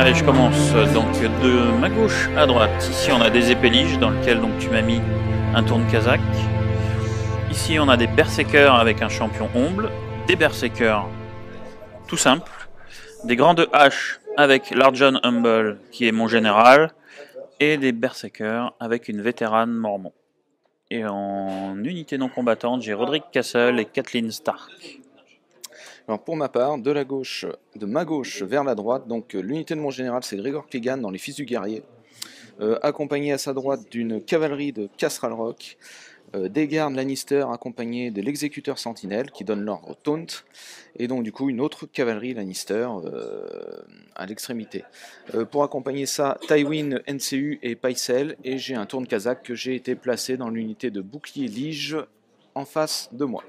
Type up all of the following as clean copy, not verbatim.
Allez, je commence. Donc de ma gauche à droite, ici on a des épéliges dans lequel donc tu m'as mis un tourne-kazakh. Ici on a des berserkers avec un champion omble, des berserkers tout simple, des grandes haches avec l'Arjon Humble qui est mon général, et des berserkers avec une vétérane mormon. Et en unité non combattante, j'ai Roderick Castle et Kathleen Stark. Alors pour ma part, de ma gauche vers la droite, donc l'unité de mon général c'est Gregor Clegane dans les Fils du Guerrier, accompagné à sa droite d'une cavalerie de Castle Rock, des gardes Lannister accompagnés de l'exécuteur Sentinelle qui donne l'ordre Taunt, et donc du coup une autre cavalerie Lannister à l'extrémité. Pour accompagner ça, Tywin, NCU et Pycelle, et j'ai un tourne kazakh que j'ai été placé dans l'unité de bouclier lige en face de moi.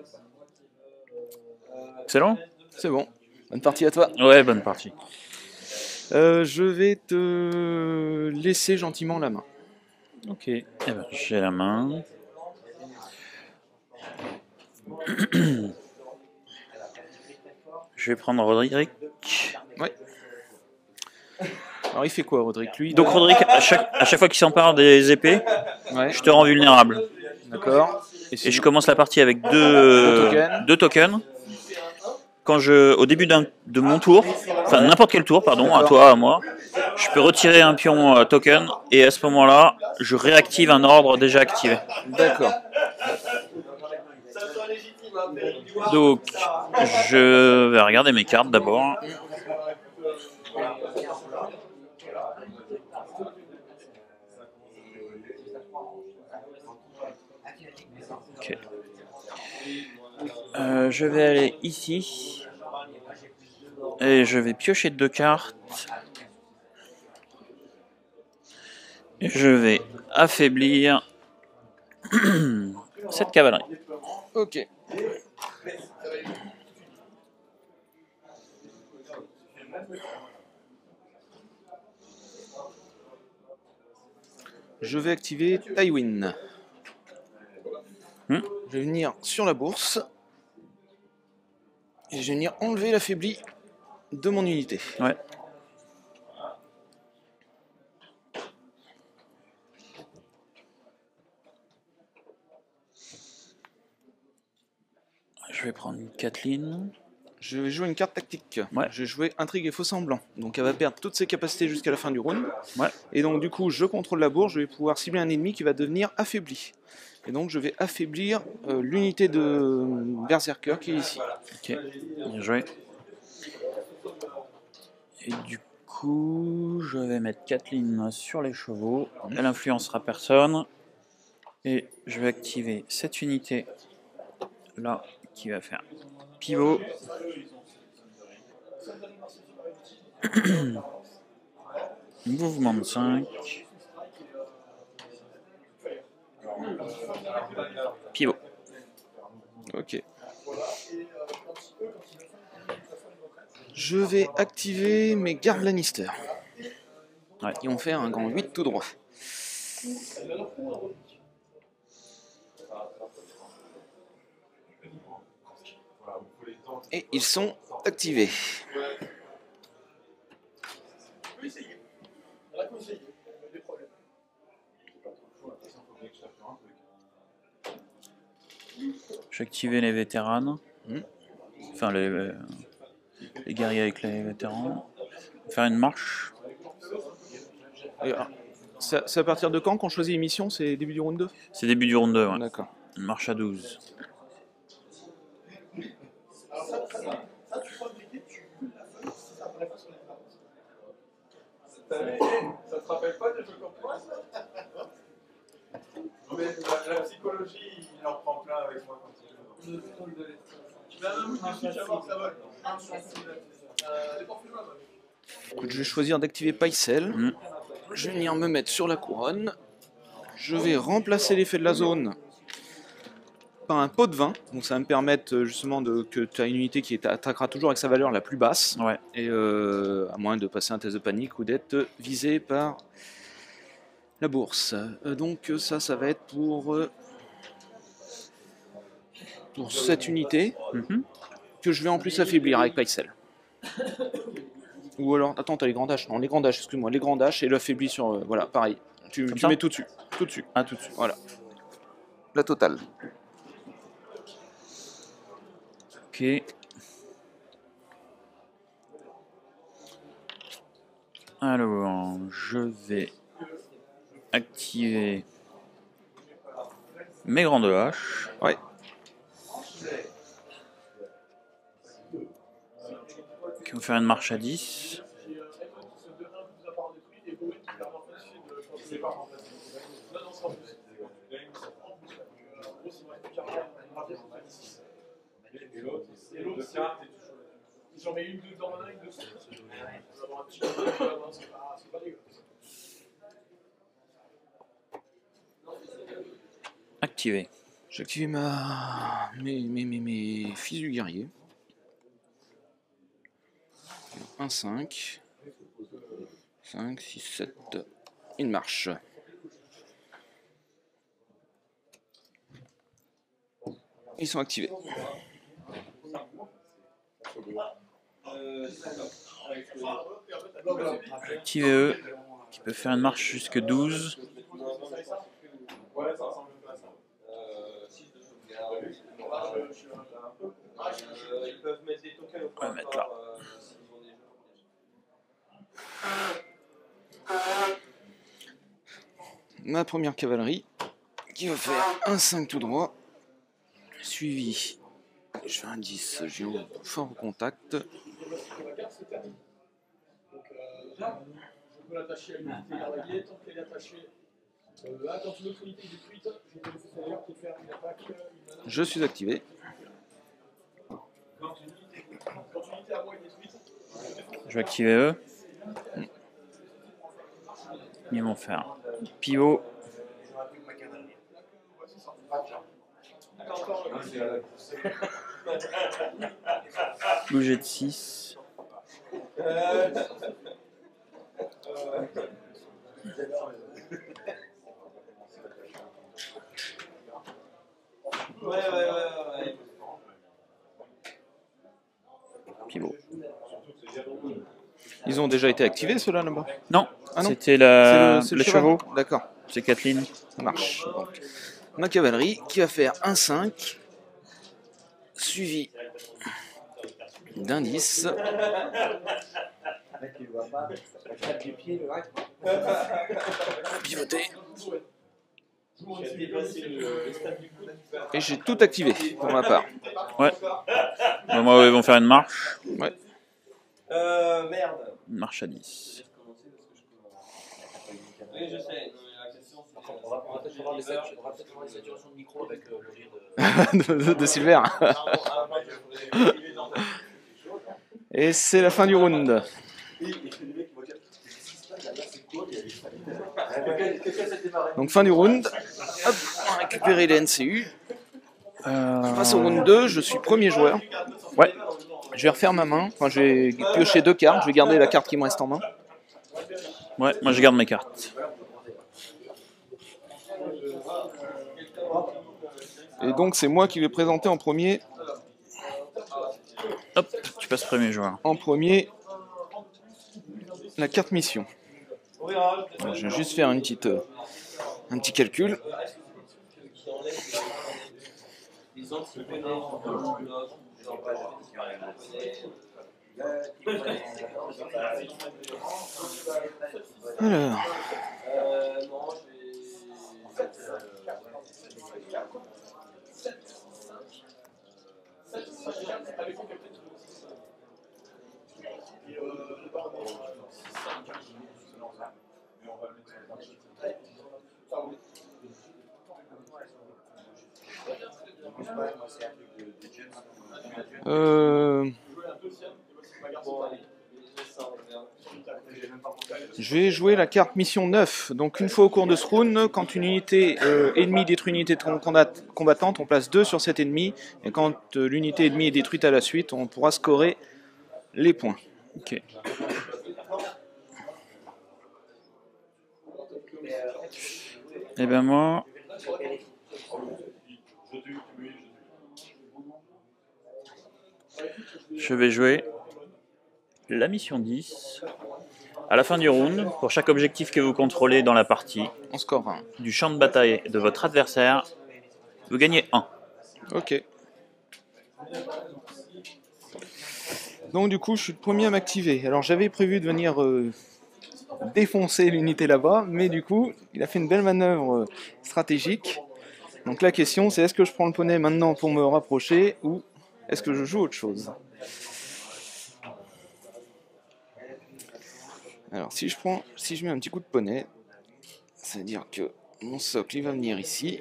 Excellent. C'est bon, bonne partie à toi. Ouais, bonne partie. Je vais te laisser gentiment la main. Ok, eh ben, j'ai la main. Je vais prendre Roderick. Ouais. Alors il fait quoi, Roderick, lui? Donc Roderick, à chaque fois qu'il s'empare des épées, Ouais. je te rends vulnérable. D'accord. Et je commence la partie avec deux tokens. Quand au début de mon tour, enfin n'importe quel tour, pardon, à toi, à moi, je peux retirer un pion token et à ce moment-là, je réactive un ordre déjà activé. D'accord. Donc, je vais regarder mes cartes d'abord. Ok. Je vais aller ici et je vais piocher 2 cartes et je vais affaiblir cette cavalerie. Ok. Je vais activer Tywin. Je vais venir sur la bourse. Et je vais venir enlever l'affaibli de mon unité. Ouais. Je vais prendre une Kathleen. Je vais jouer une carte tactique. Ouais. Je vais jouer Intrigue et Faux Semblant. Donc elle va perdre toutes ses capacités jusqu'à la fin du round. Ouais. Et donc du coup, je contrôle la bourse, je vais pouvoir cibler un ennemi qui va devenir affaibli. Et donc je vais affaiblir l'unité de Berserker qui est ici. Ok, bien joué. Et du coup, je vais mettre Kathleen sur les chevaux. Elle influencera personne. Et je vais activer cette unité là qui va faire pivot. Mouvement de 5. Pivot. Ok. Je vais activer mes gardes Lannister. Ouais. Qui vont faire un grand 8 tout droit. Et ils sont activés. Je vais activer les vétérans. Enfin, les guerriers avec les vétérans. Faire une marche. C'est à partir de quand qu'on choisit les missions? C'est début du round 2? C'est début du round 2, ouais. D'accord. Une marche à 12. Ça te rappelle pas des jeux comme moi, ça? Mais la psychologie, il en prend plein avec moi quand il joue. Écoute, je vais choisir d'activer Pycelle. Je vais venir me mettre sur la couronne. Je vais remplacer l'effet de la zone par un pot de vin. Donc ça va me permettre justement que tu as une unité qui attaquera toujours avec sa valeur la plus basse. Ouais. Et à moins de passer un test de panique ou d'être visé par la bourse. Donc ça va être pour cette unité que je vais en plus affaiblir avec Pycelle. Ou alors, attends, t'as les grands dash. Non, les grands dash, excuse-moi, les grands dash et l'affaibli sur. Voilà, pareil. Tu ça mets tout dessus. Tout dessus. Ah, tout de suite. Voilà. La totale. Ok. Alors, je vais activer mes grandes haches. Ouais. Qui vont faire une marche à 10. J'en mets une dedans, un avec deux. Activé. J'ai activé mes fils du guerrier. 1, 5. 5, 6, 7. Une marche. Ils sont activés. Activer eux. Qui peut faire une marche jusque 12. Ils peuvent mettre des tokens au On va mettre là. Ma première cavalerie qui va faire un 5 tout droit. Suivi. Je fais un 10. J'ai fort au contact. Je peux l'attacher à une unité guerrier tant qu'elle est attachée. Quand une autre unité est détruite, je peux d'ailleurs te faire une attaque. Je suis activé. Quand une unité à moi est détruite, Je vais activer eux. Ils vont faire pivot. Bouger de 6. Ouais. Pivot. Ils ont déjà été activés ceux-là là-bas? Non, Ah non. c'était C'est les cheval. chevaux. D'accord, C'est Kathleen. ça marche. Donc, ma cavalerie qui va faire un 5. Suivi d'un 10. Pivoter. Et j'ai tout activé pour ma part. Ouais. Bah, moi, ils vont faire une marche. Ouais. Merde. Une marche à 10. Oui, je sais. La question, c'est On va peut-être avoir des saturations de micro avec le rire de... de Silver. Et c'est la fin du round. Donc fin du round. Hop, on va récupérer les NCU. Passe au round 2, je suis premier joueur. Ouais. Je vais refaire ma main. Enfin, je vais piocher 2 cartes. Je vais garder la carte qui me reste en main. Ouais, moi je garde mes cartes. Et donc c'est moi qui vais présenter en premier. Hop, tu passes premier joueur. En premier, la carte mission. Alors, je vais juste faire un petit calcul. Alors, je vais jouer la carte mission 9. Donc une fois au cours de ce round, quand une unité ennemie détruit une unité combattante, on place 2 sur cet ennemi. Et quand l'unité ennemie est détruite à la suite, on pourra scorer les points. Ok. Et ben moi, je vais jouer la mission 10. À la fin du round, pour chaque objectif que vous contrôlez dans la partie, On score 1. du champ de bataille de votre adversaire, vous gagnez 1. Ok. Donc du coup, je suis le premier à m'activer. Alors j'avais prévu de venir défoncer l'unité là-bas, mais du coup, il a fait une belle manœuvre stratégique. Donc la question, c'est est-ce que je prends le poney maintenant pour me rapprocher ou est-ce que je joue autre chose? Alors si je mets un petit coup de poney, c'est-à-dire que mon socle il va venir ici,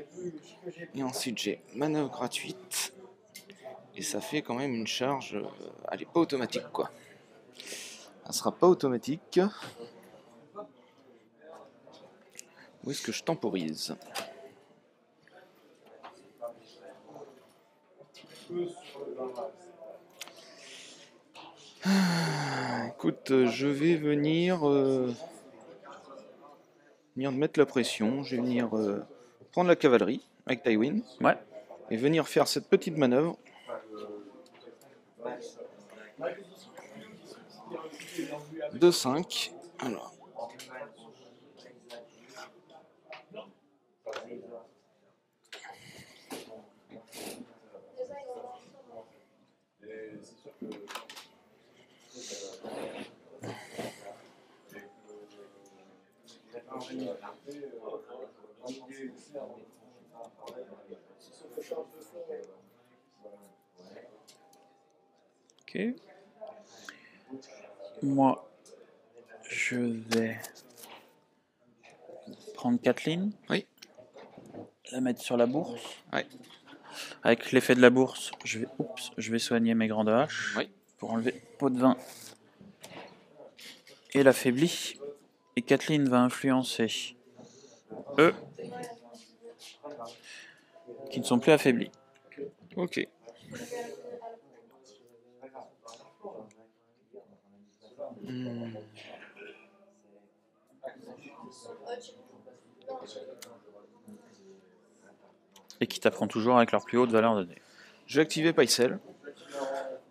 et ensuite j'ai manœuvre gratuite, et ça fait quand même une charge, elle est pas automatique quoi. Elle sera pas automatique. Où est-ce que je temporise? Écoute, je vais venir mettre la pression. Je vais venir prendre la cavalerie avec Tywin. Ouais. Et venir faire cette petite manœuvre. De 5. Alors. Ok. Moi, je vais prendre Kathleen. Oui. La mettre sur la bourse. Ouais. Avec l'effet de la bourse, je vais soigner mes grandes haches. Oui. Pour enlever pot de vin et l'affaibli. Et Kathleen va influencer eux qui ne sont plus affaiblis. Ok. Et qui taperont toujours avec leur plus haute valeur de dés. Je vais activer Pycelle.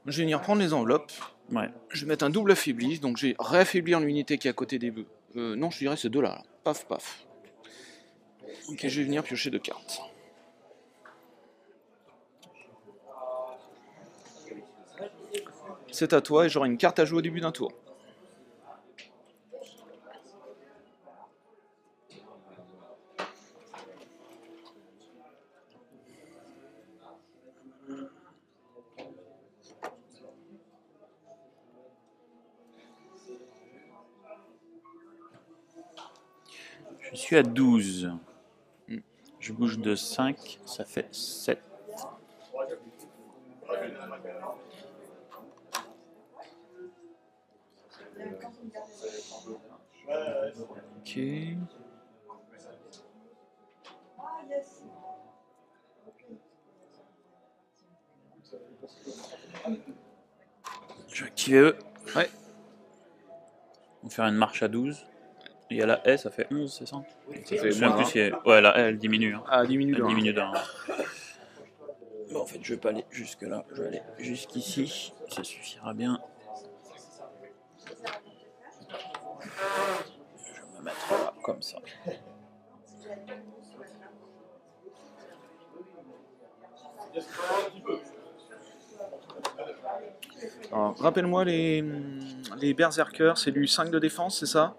Je vais venir prendre les enveloppes. Ouais. Je vais mettre un double affaibli. Donc je vais réaffaiblir l'unité qui est à côté des bœufs. Non, je dirais c'est deux là. Paf, paf. Ok, je vais venir piocher 2 cartes. C'est à toi et j'aurai une carte à jouer au début d'un tour. Je suis à 12. Je bouge de 5, ça fait 7. Ok. Je vais activer eux. Ouais. On va faire une marche à 12. Et à la haie, ça fait 11, c'est ça? Ça fait Je sais moins plus si ouais, la haie, elle diminue. Hein. Ah, 10 minutes. Elle diminue d'un. Bon, en fait, je vais pas aller jusque là. Je vais aller jusqu'ici. Ça suffira bien. Je vais me mettre là, comme ça. Rappelle-moi, les berserkers, c'est du 5 de défense, c'est ça?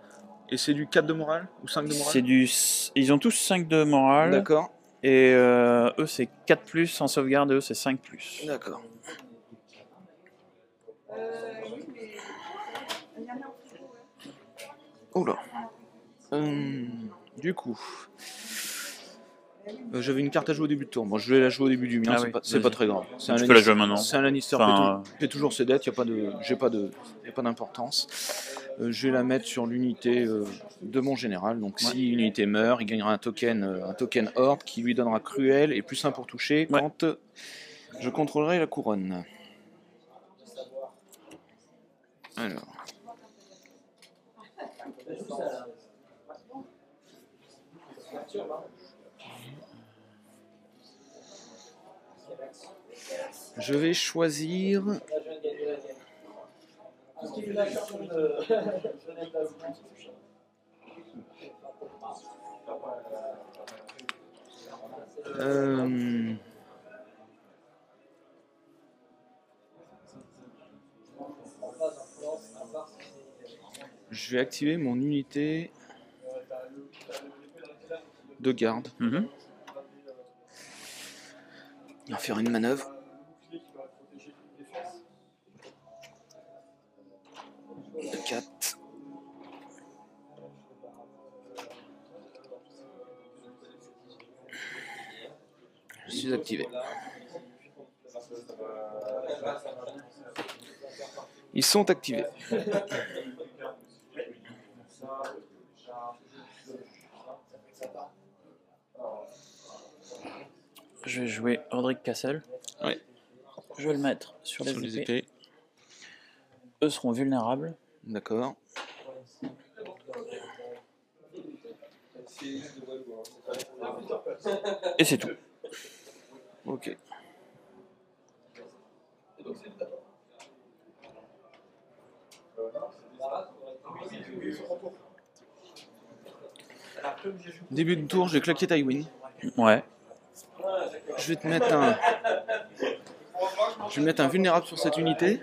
Et c'est du 4 de morale? Ou 5 de morale? Ils ont tous 5 de morale. D'accord. Et eux, c'est 4+, en sauvegarde, et eux, c'est 5+. D'accord. Oula. Du coup, j'avais une carte à jouer au début de tour. Moi, je vais la jouer au début du mien, c'est pas très grave. Tu peux la jouer maintenant. C'est un Lannister paie toujours ses dettes, il n'y a pas d'importance. Je vais la mettre sur l'unité de mon général. Donc si l'unité meurt, il gagnera un token horde qui lui donnera cruel et plus 1 pour toucher quand je contrôlerai la couronne. Alors. Je vais choisir activé la carte de déplacement. Je vais activer mon unité de garde. Mhm. Il va faire une manœuvre. De 4. Je suis activé. Ils sont activés. Je vais jouer Roderick Castle. Ouais. Je vais le mettre sur les Sur les épées. épées. Eux seront vulnérables. D'accord. Et c'est tout. Ok. Début de tour, j'ai claqué Tywin. Ouais. Je vais te mettre un. Je vais mettre un vulnérable sur cette unité.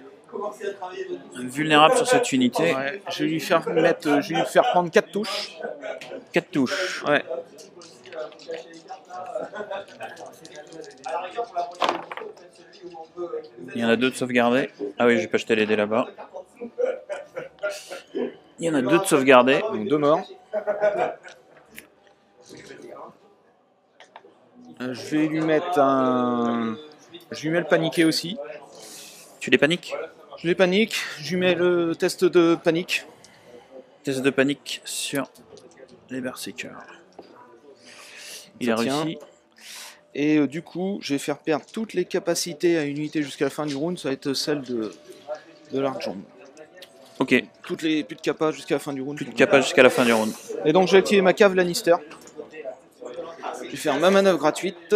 Vulnérable sur cette unité. Ouais, je vais lui faire mettre, je vais lui faire prendre 4 touches. 4 touches. Ouais. Il y en a 2 de sauvegardés. Ah oui, j'ai pas jeté les dés là-bas. Il y en a 2 de sauvegardés. Donc 2 morts. Je vais lui mettre un. Je lui mets le paniqué aussi. Tu les paniques? Je les panique. Je lui mets le test de panique. Test de panique sur les berserkers. Il a Ça tient. réussi. Et du coup, je vais faire perdre toutes les capacités à une unité jusqu'à la fin du round. Ça va être celle de l'argent. Ok. Toutes les plus de capas jusqu'à la fin du round. Plus de capa jusqu'à la fin du round. Et donc, j'ai activé ma cave Lannister. Je vais faire ma manœuvre gratuite.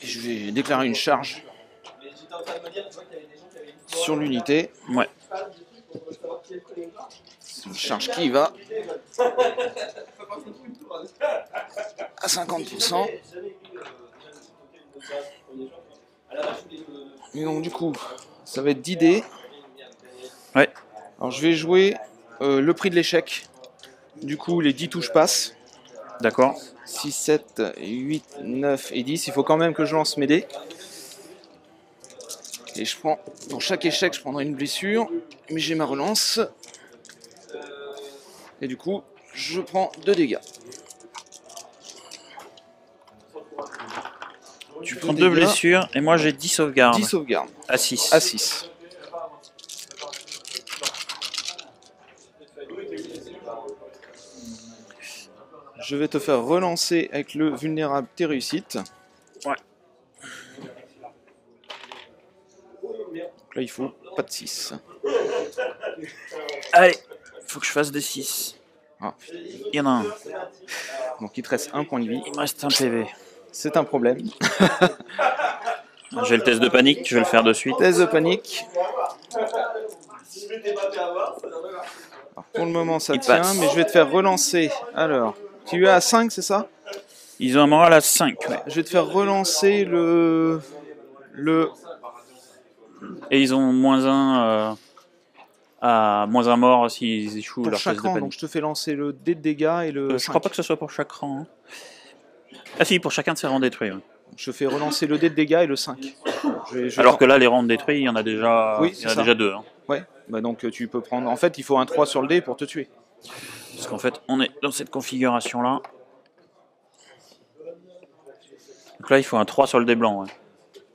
Et je vais déclarer une charge sur l'unité. Ouais. C'est une charge qui va à 50%. Et donc du coup, ça va être 10 dés. Ouais. Alors je vais jouer le prix de l'échec. Du coup, les 10 touches passent. D'accord. 6, 7, 8, 9 et 10. Il faut quand même que je lance mes dés. Et je prends, pour chaque échec, je prendrai une blessure. Mais j'ai ma relance. Et du coup, je prends 2 dégâts. Tu prends 2 blessures et moi j'ai 10 sauvegardes. 10 sauvegardes. À 6. À 6. Je vais te faire relancer avec le vulnérable tes réussites. Ouais. Donc là, il faut pas de 6. Allez, faut que je fasse des 6. Ah. Il y en a un. Donc il te reste un point de vie. Il me reste un PV. C'est un problème. J'ai le test de panique, je vais le faire de suite. Test de panique. Alors, pour le moment, ça Il tient, passe. mais je vais te faire relancer. Alors, tu es à 5, c'est ça? Ils ont un moral à 5. Ouais. Je vais te faire relancer le... Et ils ont -1 à -1 mort s'ils échouent Pour leur chaque test de rang, panique. donc je te fais lancer le dé de dégâts et le Je 5. crois pas que ce soit pour chaque rang. Hein. Ah si, pour chacun de ces rangs détruits. Ouais. Je fais relancer le dé de dégâts et le 5. Alors que là, les rangs détruits, il y en a déjà, Oui, il y en a c'est ça. déjà 2. Hein. Ouais, bah donc tu peux prendre... En fait, il faut un 3 sur le dé pour te tuer. Parce qu'en fait, on est dans cette configuration-là. Donc là, il faut un 3 sur le dé blanc. Ouais.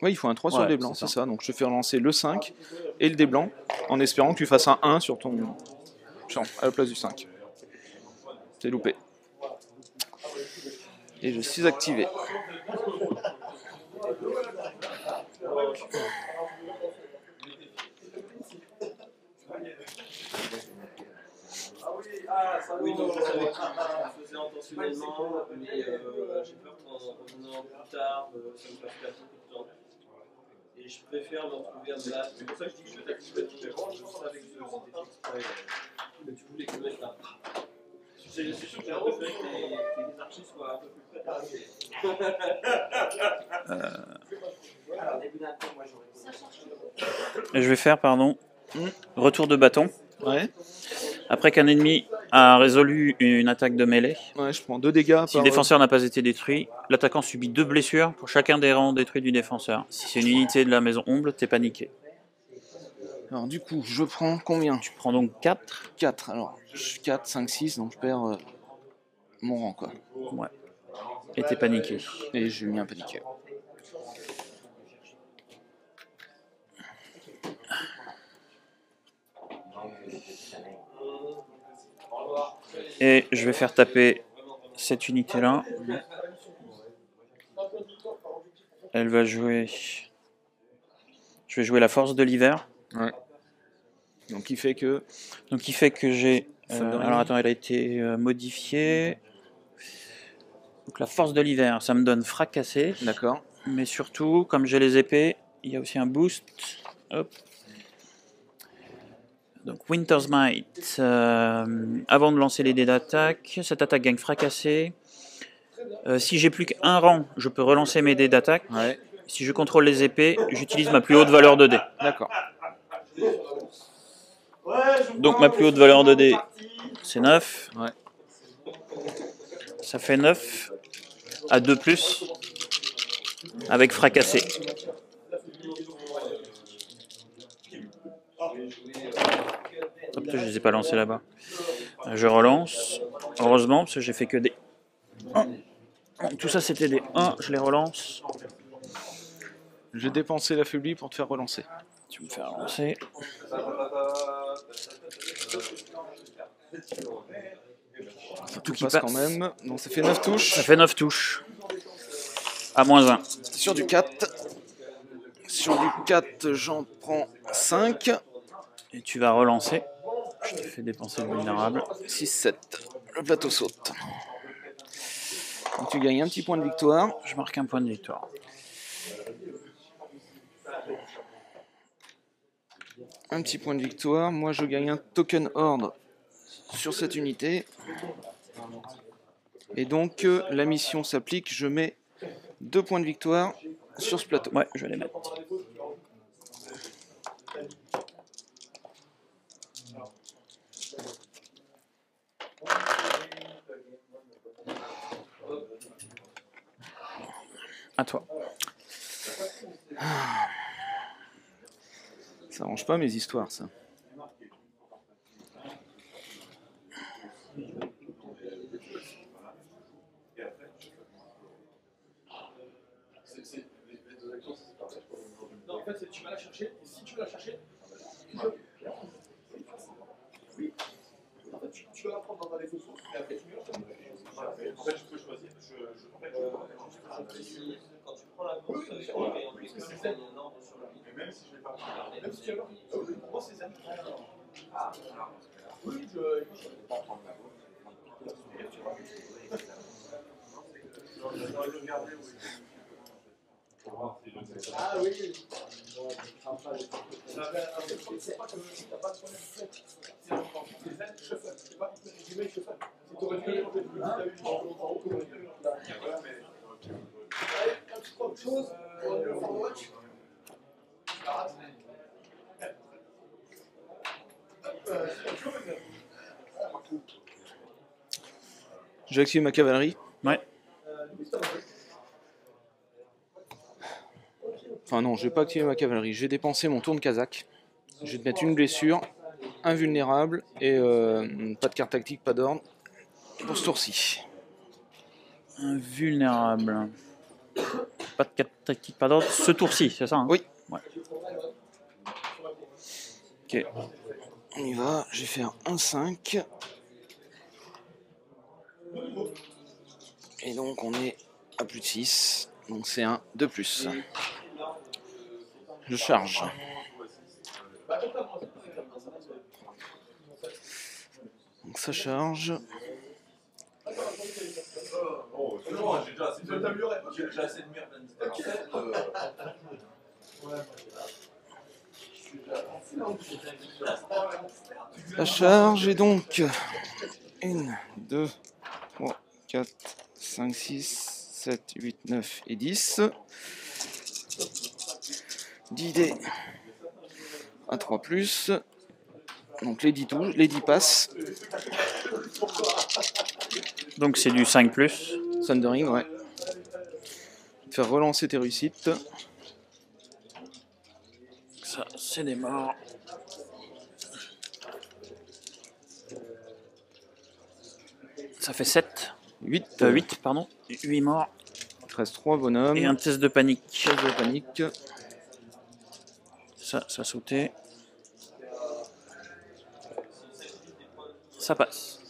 Oui, il faut un 3 sur Ouais, le dé blanc, c'est c'est ça. Donc je te fais relancer le 5 et le dé blanc, en espérant que tu fasses un 1 sur ton... à la place du 5. C'est loupé. Et je suis activé. Oui, donc je savais que je faisais intentionnellement, mais j'ai peur qu'en revenant plus tard, ça me fasse perdre beaucoup de temps. Et je préfère me retrouver à me battre. C'est pour ça que je dis que je vais t'activer tout le monde. Je pense avec ce exprès. Mais tu voulais que je mette là. C'est sûr que j'ai préféré que les archers soient un peu plus près. Alors, début d'un tour, moi j'aurais. Et je vais faire, pardon, retour de bâton. Ouais. Après qu'un ennemi a résolu une attaque de mêlée, Ouais, je prends 2 dégâts. si le défenseur n'a pas été détruit, l'attaquant subit 2 blessures pour chacun des rangs détruits du défenseur. Si c'est une unité de la maison Omble, t'es paniqué. Alors du coup, je prends combien? Tu prends donc 4. 4. Alors, 4, 5, 6, donc je perds mon rang, quoi. Ouais. Et t'es paniqué. Et j'ai mis un paniqué. Et je vais faire taper cette unité-là. Elle va jouer... Je vais jouer la force de l'hiver. Ouais. Donc il fait que... Donc il fait que j'ai... Thundering. alors attends, elle a été modifiée. Donc la force de l'hiver, ça me donne fracassé. D'accord. Mais surtout, comme j'ai les épées, il y a aussi un boost. Hop. Donc Winter's Might. Avant de lancer les dés d'attaque, cette attaque gagne fracassé. Si j'ai plus qu'un rang, je peux relancer mes dés d'attaque. Ouais. Si je contrôle les épées, j'utilise ma plus haute valeur de dés. D'accord. Donc ma plus haute valeur de dés, c'est 9. Ouais. Ça fait 9 à 2+, avec fracassé. Hop, je les ai pas lancés là-bas. Je relance. Heureusement, parce que j'ai fait que des 1. Tout ça c'était des 1, je les relance. J'ai dépensé l'affaibli pour te faire relancer. Tu me fais relancer. Tout qui passe quand même. Donc ça fait 9 touches. Ça fait 9 touches. À -1. Sur du 4. Sur du 4, j'en prends 5. Et tu vas relancer. Je te fais dépenser le vulnérable. 6, 7. Le plateau saute. Donc tu gagnes un petit point de victoire. Je marque un point de victoire. Un petit point de victoire. Moi je gagne un token ordre sur cette unité. Et donc la mission s'applique. Je mets 2 points de victoire sur ce plateau. Ouais, je vais les mettre. À toi. Ça arrange pas mes histoires, ça. Non, en fait, tu vas la chercher, et si tu veux la chercher, oui. En fait, tu vas la prendre dans ta défaut source, et après tu mets en fait, je peux choisir. Quand tu prends la course, et en plus, c'est un ordre sur le vide. Même si je ne l'ai pas pris. Même si tu l'as pas pris. Oui, pour moi, c'est ça. Oui, je vais pas prendre la course. Ah oui. C'est pas que t'as pas de problème. C'est en fait, les ailes shuffle. C'est pas du mail shuffle. C'est t'aurais dû aller en fait. T'as vu en haut, t'aurais dû aller là. Voilà, mais. Un petit autre chose pour le Overwatch. J'ai activé ma cavalerie. Ouais. Enfin non, je vais pas activer ma cavalerie. J'ai dépensé mon tour de Kazakh. Je vais te mettre une blessure, invulnérable et pas de carte tactique, pas d'ordre pour ce tour-ci. Invulnérable. Pas de carte tactique, pas d'ordre. Ce tour-ci, c'est ça hein? Oui. Ouais. Ok. On y va, je vais faire un 5. Et donc on est à plus de 6. Donc c'est un de plus. Je charge. Donc ça charge. J'ai déjà assez de merde. La charge est donc 1, 2, 3, 4, 5, 6, 7, 8, 9 et 10. 10 dés à 3+. Donc les 10 touches, les 10 passes. Donc c'est du 5+. Thundering, ouais. Faire relancer tes réussites. Ça, c'est des morts. Ça fait 7. 8. 8, pardon. 8 morts. Il te reste 3 bonhommes. Et un test de panique. Test de panique. Ça a sauté. Ça passe.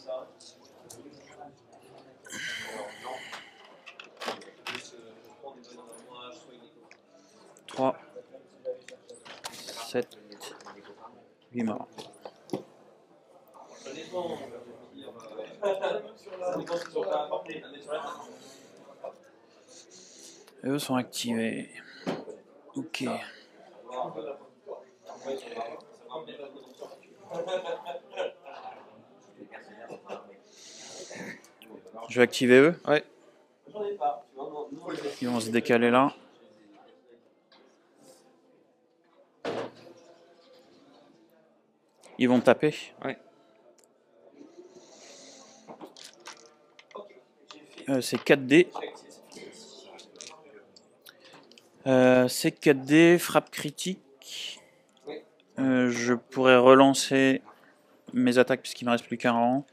Trois, 7, 8 morts. Eux sont activés. Ok. Je vais activer eux. Ouais. Ils vont se décaler là. Ils vont taper. Ouais. C'est 4D. C'est 4D, frappe critique. Je pourrais relancer mes attaques puisqu'il me reste plus qu'un rang.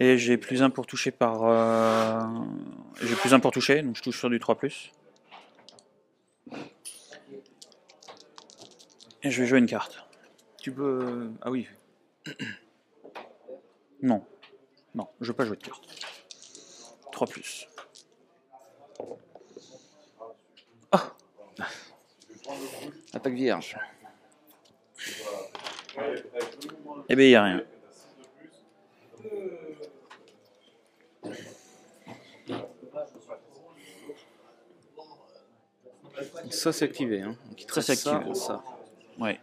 Et j'ai plus 1 pour toucher par... J'ai plus 1 pour toucher, donc je touche sur du 3+. Et je vais jouer une carte. Tu peux... Ah oui. Non. Non, je veux pas jouer de carte. 3+. Ah. Attaque vierge. Eh bien, il n'y a rien. Ça c'est activé. Hein. Donc, il te Ça, reste c'est activé. Ça. Ouais.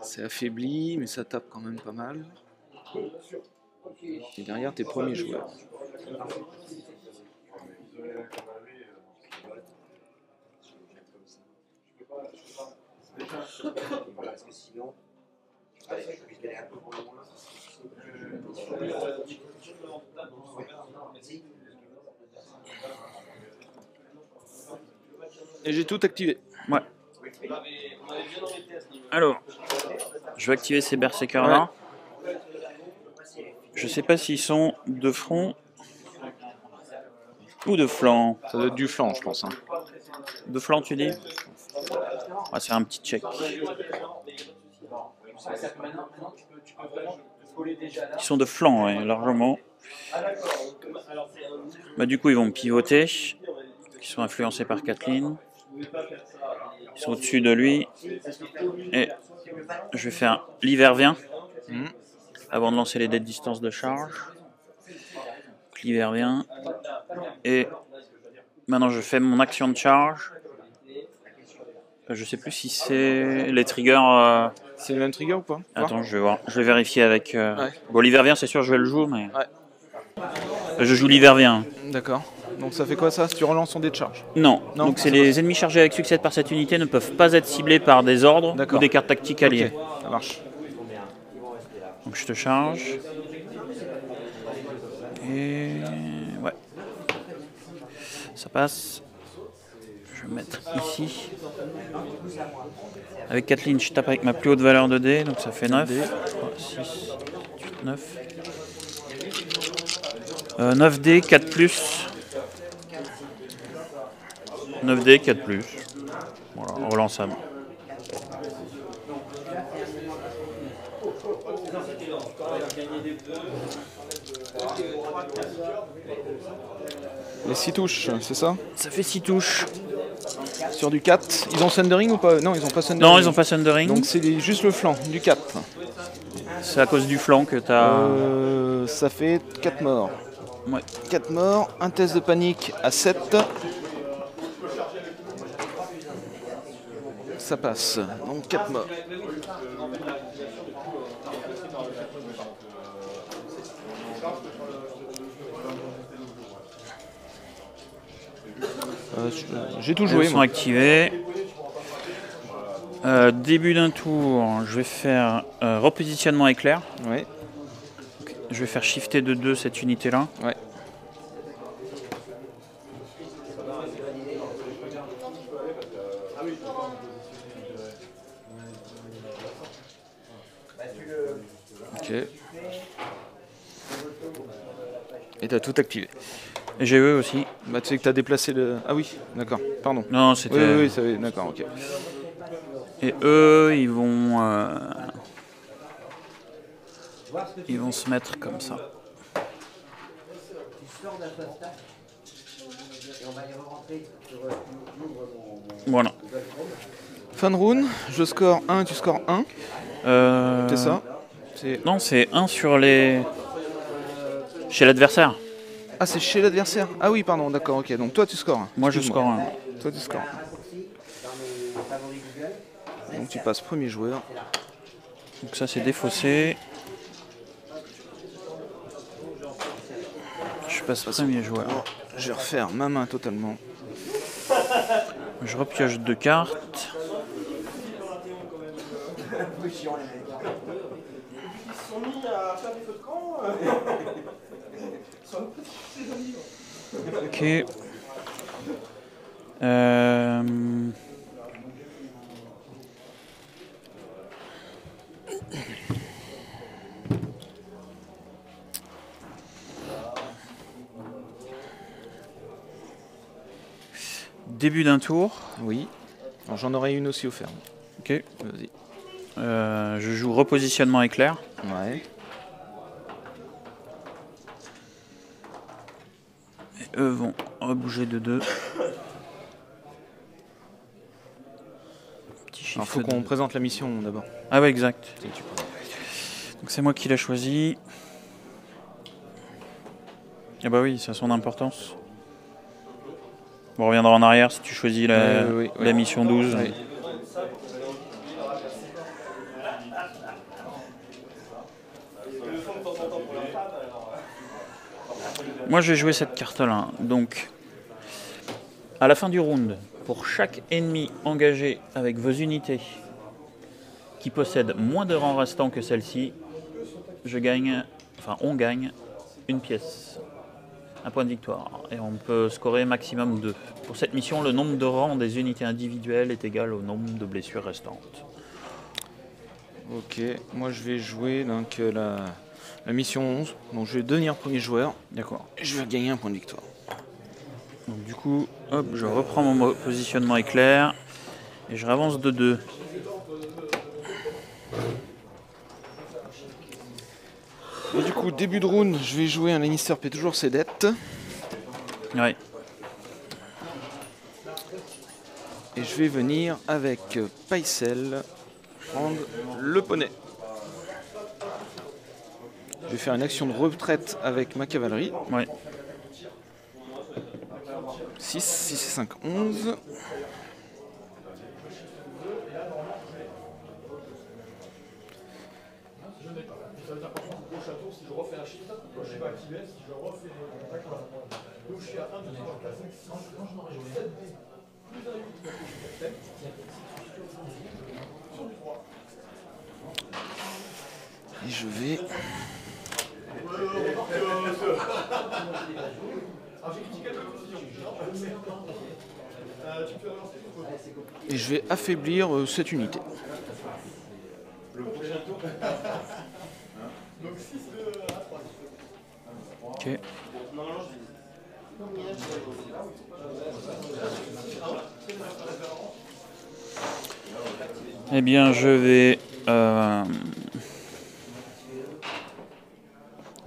C'est affaibli, mais ça tape quand même pas mal. Et derrière tes premiers joueurs. Et j'ai tout activé. Ouais. Alors, je vais activer ces berserkers là. Je sais pas s'ils sont de front ou de flanc. Ça doit être du flanc, je pense. Hein. De flanc, tu dis? Ah, c'est un petit check. Ils sont de flanc, ouais, largement. Bah, du coup, ils vont pivoter. Ils sont influencés par Kathleen. Ils sont au-dessus de lui. Et je vais faire l'hiver vient. Avant de lancer les dés de distance de charge. L'hiver vient. Et maintenant, je fais mon action de charge. Je sais plus si c'est les triggers. C'est le même trigger ou pas? Attends, je vais voir. Je vais vérifier avec. Ouais. Bon, l'hiver vient, c'est sûr, je vais le jouer, mais. Ouais. Je joue l'hiver vient. D'accord. Donc ça fait quoi ça? Si tu relances ton dé de charge? Non. Non, Donc c'est les ennemis chargés avec succès par cette unité ne peuvent pas être ciblés par des ordres ou des cartes tactiques alliées. Ok, ça marche. Donc je te charge. Et ouais. Ça passe. Je vais mettre ici. Avec Kathleen, je tape avec ma plus haute valeur de dés, donc ça fait 9. 3, 6, 8, 9. 9D, 4+. 9D, 4+. Voilà, relançable. Les 6 touches, c'est ça? Ça fait 6 touches. Sur du 4. Ils ont Thundering ou pas? Non, ils ont pas Thundering. Non, ils ont pas Thundering. Donc c'est juste le flanc, du 4. C'est à cause du flanc que t'as... Ça fait 4 morts. Ouais. 4 morts, un test de panique à 7. ça passe. Donc 4 morts. J'ai tout joué. Elles sont activées. Début d'un tour, je vais faire repositionnement éclair. Ouais. Je vais faire shifter de 2 cette unité-là. Ouais. Ok. Et t'as tout activé. Et j'ai eux aussi. Bah tu sais que t'as déplacé le... Ah oui, d'accord, pardon. Non, c'était... Oui, ça, oui, d'accord, ok. Et eux, ils vont se mettre comme ça. Voilà. Fin de round, je score 1, tu scores 1. C'est ça? Non, c'est 1 sur les... Chez l'adversaire. Ah, c'est chez l'adversaire. Ah oui, pardon, d'accord, ok. Donc toi, tu scores 1. Moi, je score 1. Toi, tu scores 1. Donc tu passes premier joueur. Donc ça, c'est défaussé. Je passe premier joueur. Je vais refaire ma main totalement. Je repioche 2 cartes. Ils se sont mis à faire des feux de camp. Ok. Début d'un tour. Oui. Alors, j'en aurai une aussi offerte. Ok. Vas-y. Je joue repositionnement éclair. Ouais. Et eux vont rebouger de 2. Alors faut qu'on présente la mission d'abord. Ah ouais, exact. Donc c'est moi qui l'ai choisi. Ah bah oui, ça a son importance. On reviendra en arrière si tu choisis la mission 12. Oui. Moi je vais jouer cette carte-là. Donc, à la fin du round, pour chaque ennemi engagé avec vos unités qui possèdent moins de rangs restants que celle-ci, on gagne une pièce. Un point de victoire. Et on peut scorer maximum 2. Pour cette mission, le nombre de rangs des unités individuelles est égal au nombre de blessures restantes. Ok, moi je vais jouer donc la mission 11. Donc je vais devenir premier joueur. D'accord. Et je vais gagner un point de victoire. Donc du coup, hop, je reprends mon positionnement éclair. Et je ravance de 2. Et du coup, début de round, je vais jouer un Lannister paie toujours ses dettes. Ouais. Et je vais venir avec Pycelle prendre le poney. Je vais faire une action de retraite avec ma cavalerie. Ouais. 6, 6 et 5, 11. Et je vais... Et je vais affaiblir cette unité. Ok. Eh bien, je vais...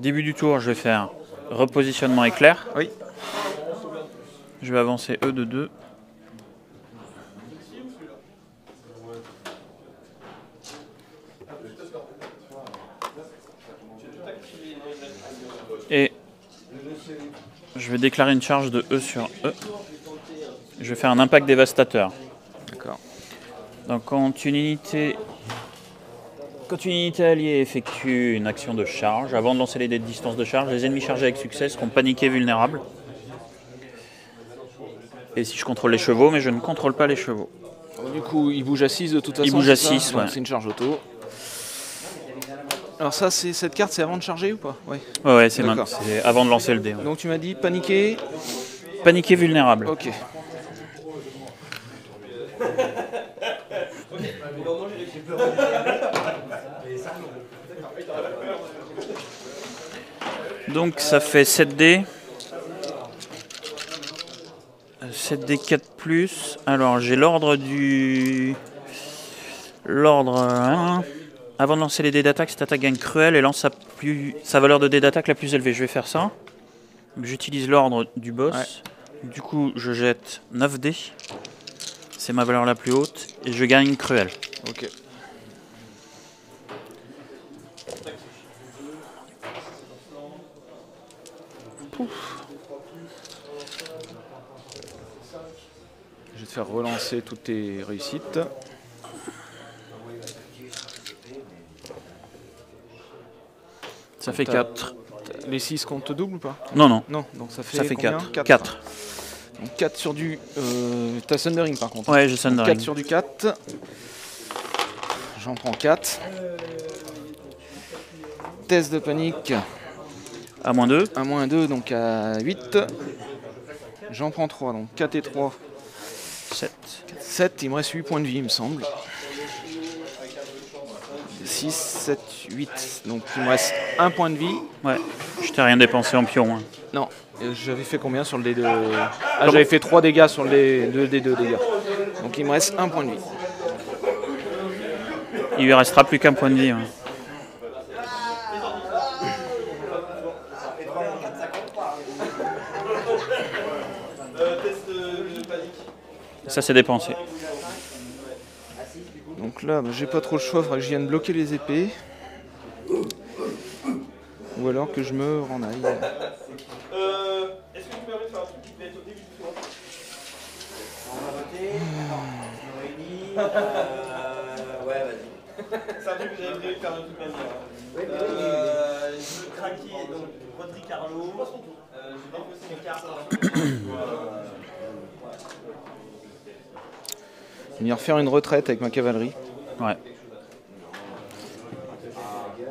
Début du tour, je vais faire repositionnement éclair. Oui. Je vais avancer E de 2. Et je vais déclarer une charge de E sur E. Je vais faire un impact dévastateur. D'accord. Donc quand une unité alliée effectue une action de charge, avant de lancer les dés de distance de charge, les ennemis chargés avec succès seront paniqués, vulnérables. Et si je contrôle les chevaux, mais je ne contrôle pas les chevaux. Du coup, il bouge à 6 de toute façon. Il bouge à c'est ça 6, Donc, ouais. c'est une charge auto. Alors ça, cette carte, c'est avant de charger ou pas? Ouais. Ouais, c'est D'accord. avant de lancer le dé. Ouais. Donc tu m'as dit paniquer. Paniqué, vulnérable. Ok. Donc ça fait 7 dés. 7 dés 4+. Alors j'ai l'ordre du... L'ordre 1. Avant de lancer les dés d'attaque, cette attaque gagne cruel et lance sa valeur de dés d'attaque la plus élevée. Je vais faire ça. J'utilise l'ordre du boss. Ouais. Du coup, je jette 9 dés. C'est ma valeur la plus haute. Et je gagne cruel. Ok. Pouf. Je vais te faire relancer toutes tes réussites. Ça fait 4. Les 6 comptent double ou pas? Non, non. Non, donc ça fait 4. 4. Donc 4 sur du... T'as Sundering par contre. Ouais, j'ai Sundering. 4 sur du 4. J'en prends 4. Test de panique. À -2. À -2, donc à 8. J'en prends 3, donc 4 et 3. 7. 7, il me reste 8 points de vie, il me semble. 6, 7, 8. Donc il me reste 1 point de vie. Ouais, je t'ai rien dépensé en pion. Hein. Non, j'avais fait combien sur le dé de... Ah, j'avais fait 3 dégâts sur le dé 2 dégâts. Donc il me reste 1 point de vie. Il lui restera plus qu'un point de vie. Ouais. Ça c'est dépensé. Donc là, j'ai pas trop le choix, il faudrait que je vienne bloquer les épées. Ou alors que je me rende aille. Est-ce que tu permets de faire un truc qui peut être au début du tour? On va voter, on réunit. Ouais, vas-y. C'est un truc que j'avais prévu de faire de toute manière. Oui, Je veux craquer donc Rodri Carlo. Je vais défausser mes cartes. Venir faire une retraite avec ma cavalerie. Ouais.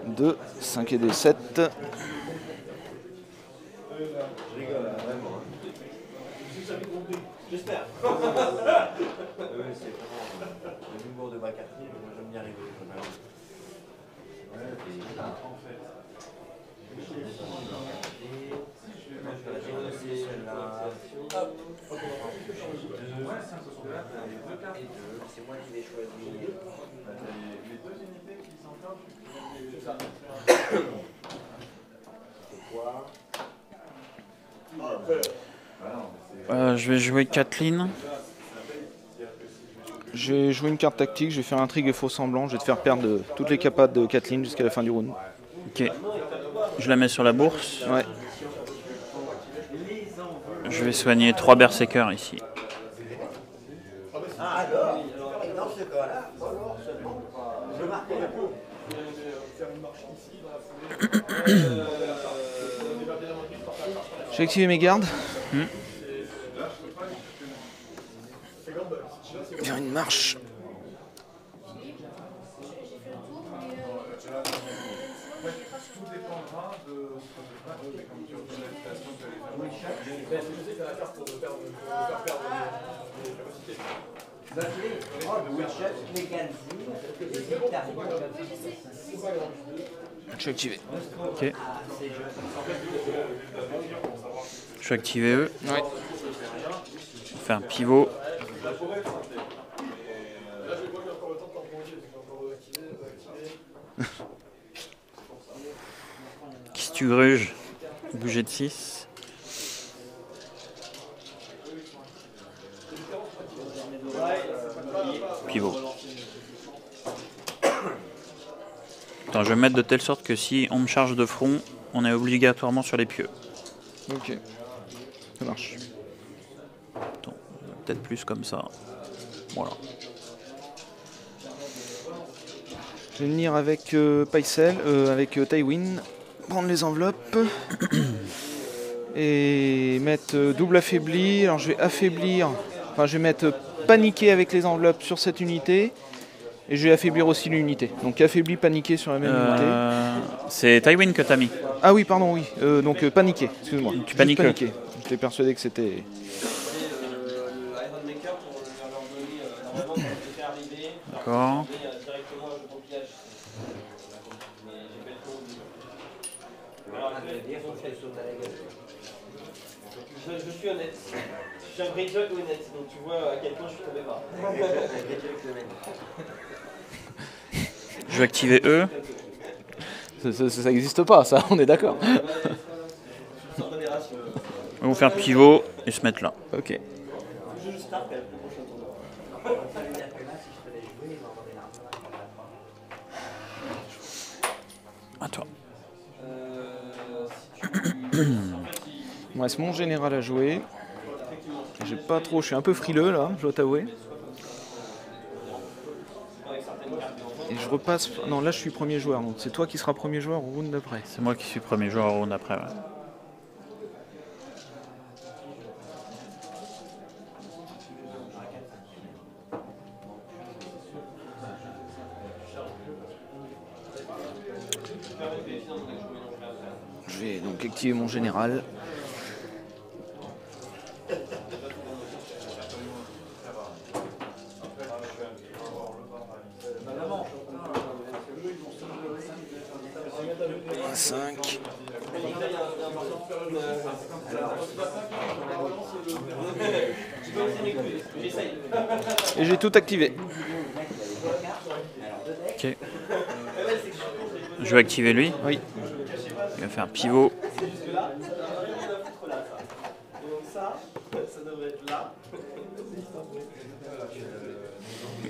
2, 5 et 2, 7. J'espère. c'est vraiment l'humour de McCarthy, moi j'aime bien rigoler. C'est moi qui vais choisir. Les deux unités qui s'enclenchent. C'est quoi? Je vais jouer Kathleen. Je vais jouer une carte tactique, je vais faire intrigue et faux semblant. Je vais te faire perdre toutes les capas de Kathleen jusqu'à la fin du round. Ok. Je la mets sur la bourse. Ouais. Je vais soigner 3 berserkers ici. Alors, et dans ce cas-là, je marque le coup. J'ai activé mes gardes. Faire une marche. Je suis activé. Ok. Je suis activé eux. Ouais. Je fais un pivot. Qui tu gruge? Bouger de 6. Pivot. Attends, je vais me mettre de telle sorte que si on me charge de front, on est obligatoirement sur les pieux. Ok. Ça marche. Attends, peut-être plus comme ça. Voilà. Je vais venir avec Paisel, avec Tywin, prendre les enveloppes et mettre double affaibli. Alors je vais affaiblir, enfin je vais mettre paniquer avec les enveloppes sur cette unité et je vais affaiblir aussi l'unité. Donc affaibli, paniquer sur la même unité. C'est Tywin que t'as mis. Ah oui, pardon, oui. Donc paniquer, excuse-moi. Tu paniques. J'étais persuadé que c'était... D'accord. Je suis honnête. Je suis un great joke honnête, donc tu vois à quel point je suis tombé bas. Je vais activer E. Ça n'existe pas, ça, on est d'accord. On va faire pivot et se mettre là. Ok. À toi. Moi, c'est mon général à jouer. J'ai pas trop, je suis un peu frileux là, je dois t'avouer. Et je repasse. Non, là je suis premier joueur, donc c'est toi qui seras premier joueur au round d'après. C'est moi qui suis premier joueur au round après. Ouais. Je vais donc activer mon général. Un 5. Et j'ai tout activé. Ok. Je vais activer lui. Oui. Il va faire pivot.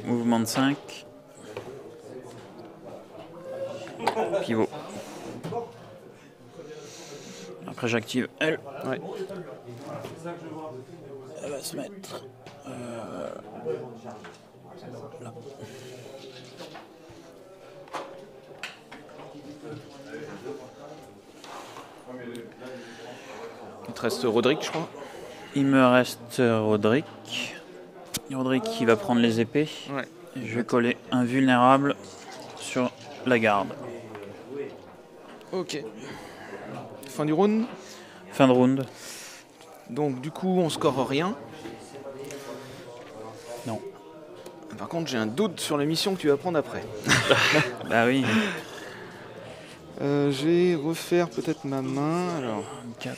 Mouvement de 5. Pivot. Après j'active elle. Ouais. Elle va se mettre là. Il te reste Roderick, je crois. Il me reste Roderick. Roderick qui va prendre les épées. Ouais. Et je vais coller invulnérable sur la garde. Ok. Fin du round. Fin de round. Donc du coup on score rien. Non. Par contre j'ai un doute sur la mission que tu vas prendre après. Bah oui. Je vais refaire peut-être ma main. Alors. 4.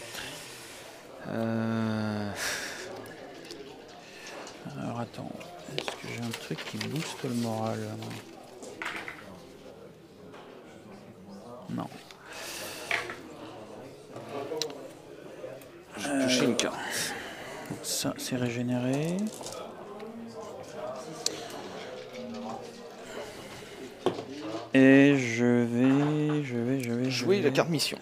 Alors attends. Est-ce que j'ai un truc qui booste le moral là, non. Je vais toucher une carte. Ça c'est régénéré. Et je vais Jouer la carte mission.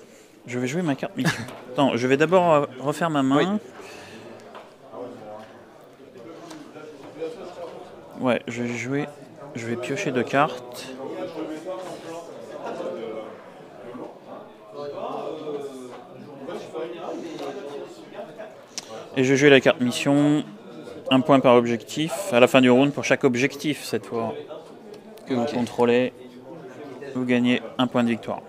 Je vais jouer ma carte mission. Attends, je vais d'abord refaire ma main. Oui. Ouais, je vais jouer. Je vais piocher 2 cartes. Et je vais jouer la carte mission. 1 point par objectif. À la fin du round pour chaque objectif cette fois que vous contrôlez. Vous gagnez 1 point de victoire.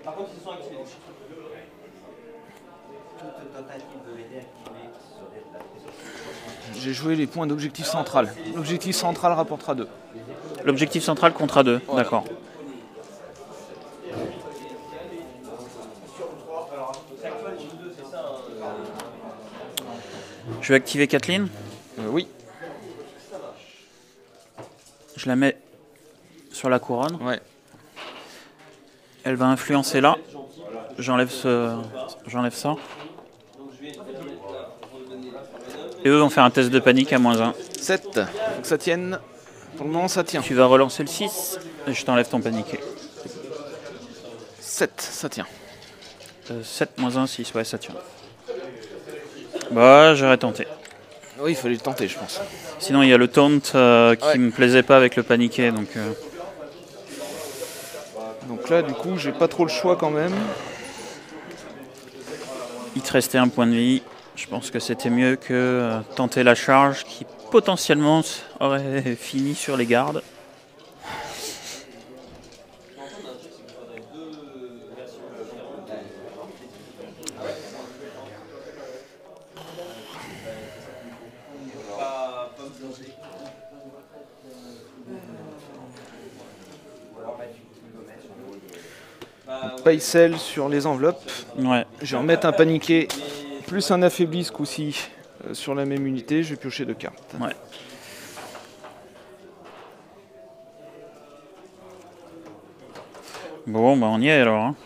Par contre, ils sont activés. J'ai joué les points d'objectif central. L'objectif central rapportera 2. L'objectif central contre 2, Voilà. d'accord. Je vais activer Kathleen. Oui. Je la mets sur la couronne. Ouais. Elle va influencer là. J'enlève ça. Et eux vont faire un test de panique à -1. 7. que ça tienne. Pour le moment, ça tient. Tu vas relancer le 6 et je t'enlève ton paniqué. 7, ça tient. 7 moins 1, 6, ouais, ça tient. Bah, j'aurais tenté. Oui, il fallait le tenter, je pense. Sinon, il y a le taunt qui Ouais. me plaisait pas avec le paniqué, donc... Donc là, du coup, j'ai pas trop le choix quand même. Il te restait un point de vie. Je pense que c'était mieux que tenter la charge qui potentiellement aurait fini sur les gardes. Paisel sur les enveloppes. Ouais. Je vais remettre un paniqué plus un affaibli ce coup-ci sur la même unité. Je vais piocher 2 cartes. Ouais. Bon, bah on y est alors. Hein.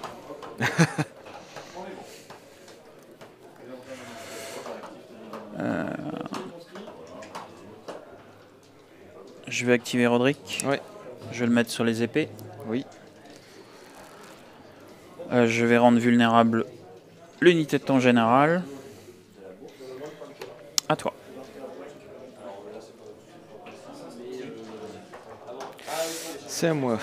Je vais activer Roderick. Ouais. Je vais le mettre sur les épées. Oui. Je vais rendre vulnérable l'unité de ton général. À toi. C'est à moi.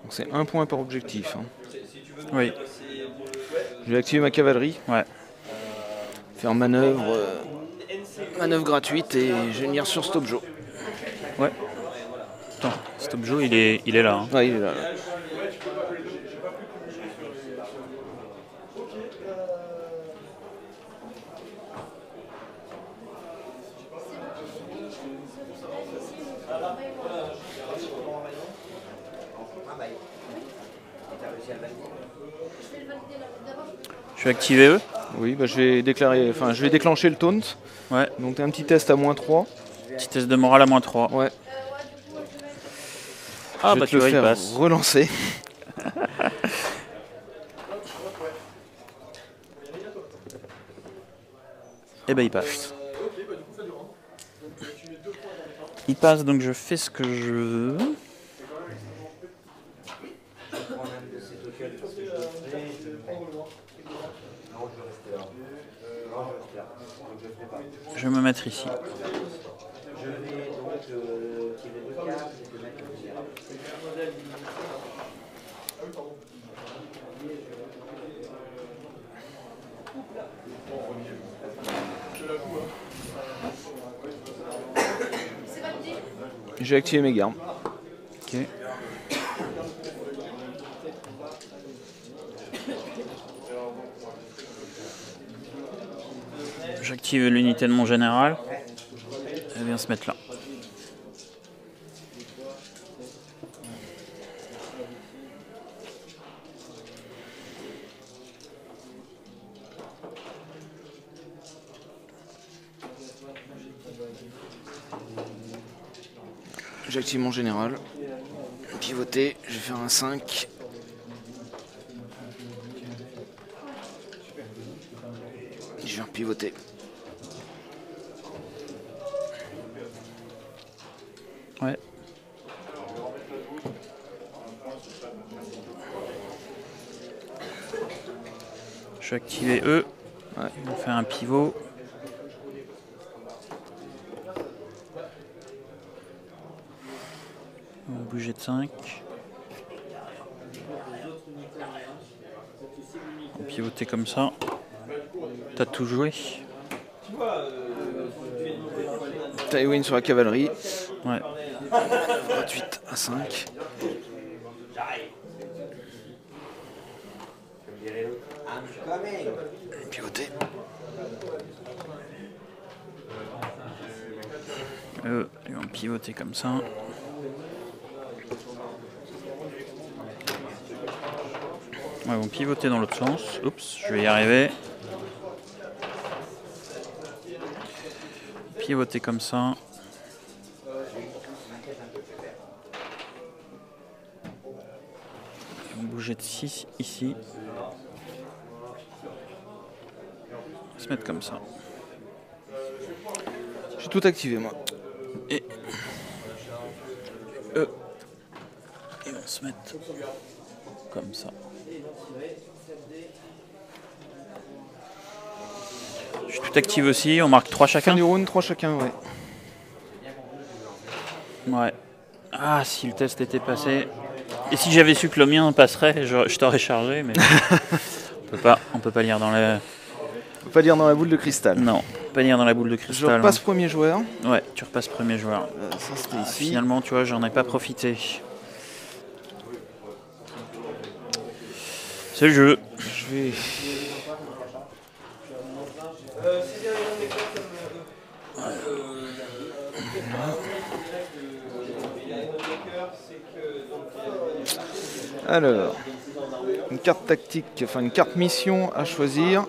Donc c'est 1 point par objectif. Hein. Oui. Je vais activer ma cavalerie. Ouais. Faire manœuvre, manœuvre gratuite et je vais venir sur Stopjo. Ouais. Attends, Stopjo, il est là. Hein. Ouais, il est là. Là. Je vais activer eux. Oui, bah je vais déclarer, enfin je vais déclencher le taunt. Ouais. Donc un petit test à -3. Petit test de morale à -3. Ouais. Ah je vais bah te tu le vois, il faire passe. relancer. Et bah il passe. Il passe, donc je fais ce que je veux. Je vais me mettre ici. Je vais donc tirer 2 cartes et te mettre le tir. J'ai activé mes gardes. Ok. J'active l'unité de mon général. Elle vient se mettre là. J'active mon général. Pivoter, je vais faire un 5. Je vais repivoter. Ouais. Je vais activer eux. Ouais. On fait un pivot. On va bouger de 5. On va pivoter comme ça. T'as tout joué. Tywin sur la cavalerie. Ouais. Gratuite à 5. Pivoter. Ils vont pivoter comme ça. Ouais, ils vont pivoter dans l'autre sens. Oups, je vais y arriver. Pivoter comme ça. Ils vont bouger bouger de 6 ici. On va se mettre comme ça. J'ai tout activé moi. Et on va se mettre comme ça. Je suis tout active aussi, on marque 3 Fin chacun. du round, 3 chacun, ouais. Ouais. Ah, si le test était passé. Et si j'avais su que le mien passerait, je t'aurais chargé, mais on peut pas lire dans la. On peut pas lire dans la boule de cristal. Non, pas lire dans la boule de Je cristal. repasse premier joueur. Ouais, tu repasses premier joueur. Ça c'était ici. Finalement, tu vois, j'en ai pas profité. C'est le jeu. Je vais. Alors, une carte tactique, enfin une carte mission à choisir.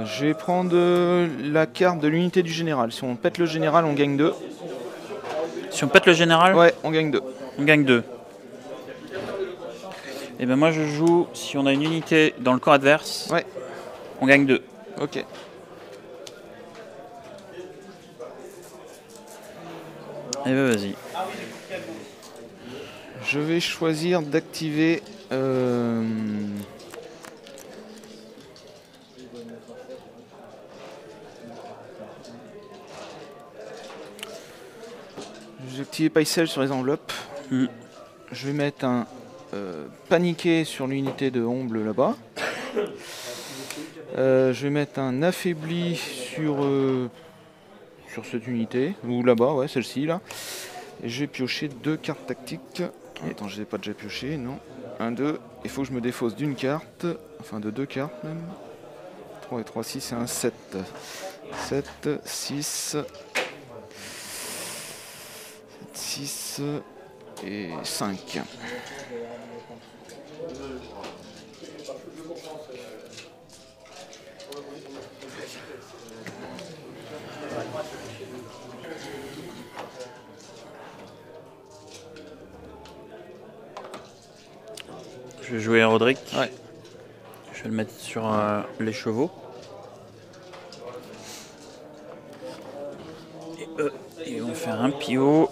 Je vais prendre la carte de l'unité du général. Si on pète le général, on gagne 2. Si on pète le général, Ouais, on gagne 2. on gagne 2. Et ben moi je joue, si on a une unité dans le camp adverse, Ouais, on gagne 2. ok. Et ben vas-y. Je vais choisir d'activer je vais activer Paisel sur les enveloppes. Mm. Je vais mettre un paniqué sur l'unité de Omble là-bas. Je vais mettre un affaibli sur cette unité, ou là-bas, ouais, celle-ci là. Et je vais piocher 2 cartes tactiques. Attends, je ne les ai pas déjà pioché, non. 1, 2. Il faut que je me défausse d'une carte, enfin de 2 cartes même. 3 et 3, 6 et 1, 7. 7, 6. 6 et 5. Je vais jouer à Roderick. Ouais. Je vais le mettre sur les chevaux. Et on va faire un pio.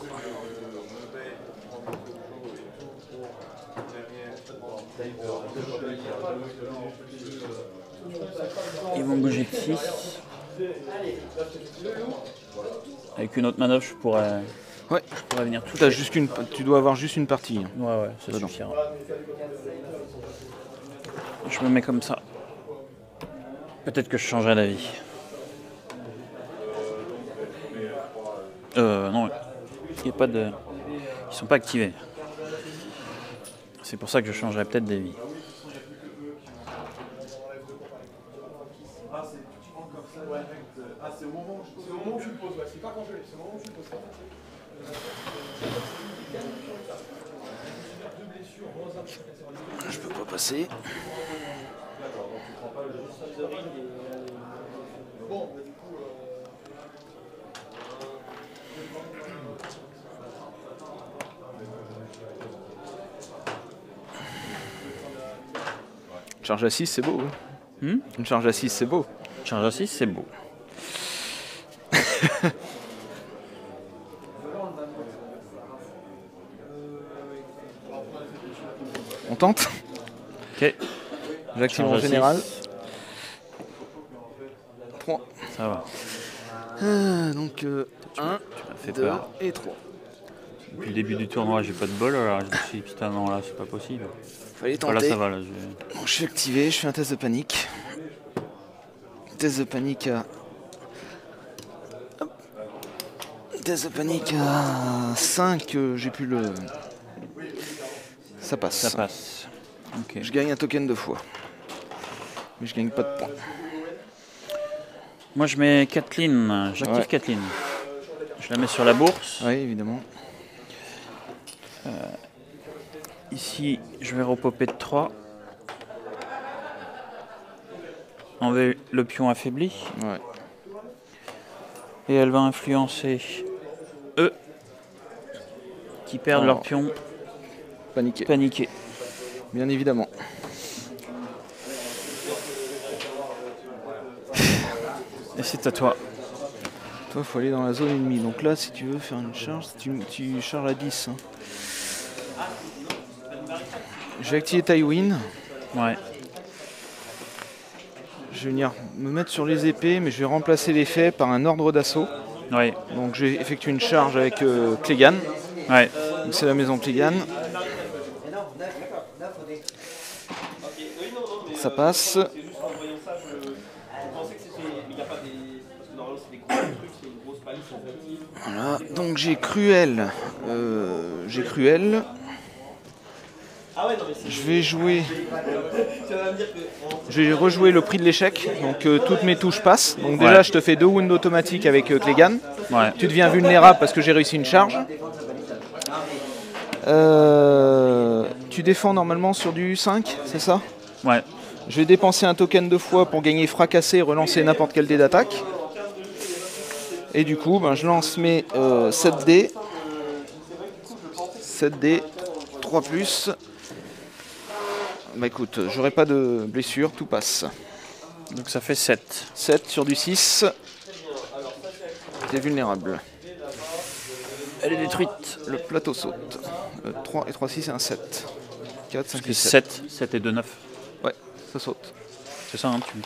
Ils vont bouger de 6. Avec une autre manœuvre, je pourrais venir tout. Tu dois avoir juste une partie. Hein. Ouais, ça Dedans. suffira. Je me mets comme ça. Peut-être que je changerai d'avis. Non, il n'y a pas de. Ils sont pas activés. C'est pour ça que je changerai peut-être d'avis. C'est au moment où je le pose, ouais. C'est pas quand je l'ai, c'est au moment où je le pose. Je peux pas passer. Une charge à 6, c'est beau. Hein. Une charge à 6, c'est beau. Charge à 6, c'est beau. On tente. Ok. J'active Charge en à général. 6. 3. Ça va. Donc 1, Tu m'as fait 2 peur. et 3. Depuis le début du tournoi, j'ai pas de bol, alors je me suis dit putain non là c'est pas possible. Fallait Voilà, tenter. ça va là. Bon, je suis activé, je fais un test de panique. Test de panique à... Hop. Test de panique à 5, j'ai pu le... Ça passe. Ça passe. Ok. Je gagne un token 2 fois. Mais je gagne pas de points. Moi je mets Kathleen, j'active Ouais. Kathleen. Je la mets sur la bourse. Oui, évidemment. Ici, je vais repopper de 3. Enlever le pion affaibli. Ouais. Et elle va influencer E. qui perdent Oh. leur pion Paniqué. paniqué. Bien évidemment. Et c'est à toi. Toi, faut aller dans la zone ennemie. Donc là, si tu veux faire une charge, tu charges à 10. Hein. Je vais activer Tywin. Ouais. Je vais venir me mettre sur les épées, mais je vais remplacer l'effet par un ordre d'assaut. Ouais. Donc je vais effectuer une charge avec Clegane. Ouais. Donc c'est la maison Clegane. Ça passe. C'est juste en voyant ça, je pensais que c'était. Mais il n'y a pas des. Parce que normalement, c'est des gros trucs, c'est une grosse palisse, ça s'active. Voilà. Donc j'ai Cruel. Cruel. Ah ouais, non, mais c'est. Je vais jouer. Tu vas me dire que. Je vais rejouer le prix de l'échec. Donc toutes mes touches passent. Donc déjà Ouais. je te fais 2 wounds automatiques avec Clegane. Ouais. Tu deviens vulnérable parce que j'ai réussi une charge. Tu défends normalement sur du 5, c'est ça? Ouais. Je vais dépenser un token 2 fois pour gagner fracasser et relancer n'importe quel dé d'attaque. Et du coup, ben, je lance mes 7 dés. 7 dés, 3 plus. Bah écoute, j'aurai pas de blessure, tout passe. Donc ça fait 7. 7 sur du 6. T'es vulnérable. Elle est détruite. Le plateau saute. 3 et 3, 6 et un 7. 4, 5 et 7. 7. 7 et 2, 9. Ouais, ça saute. C'est ça, hein, tu... De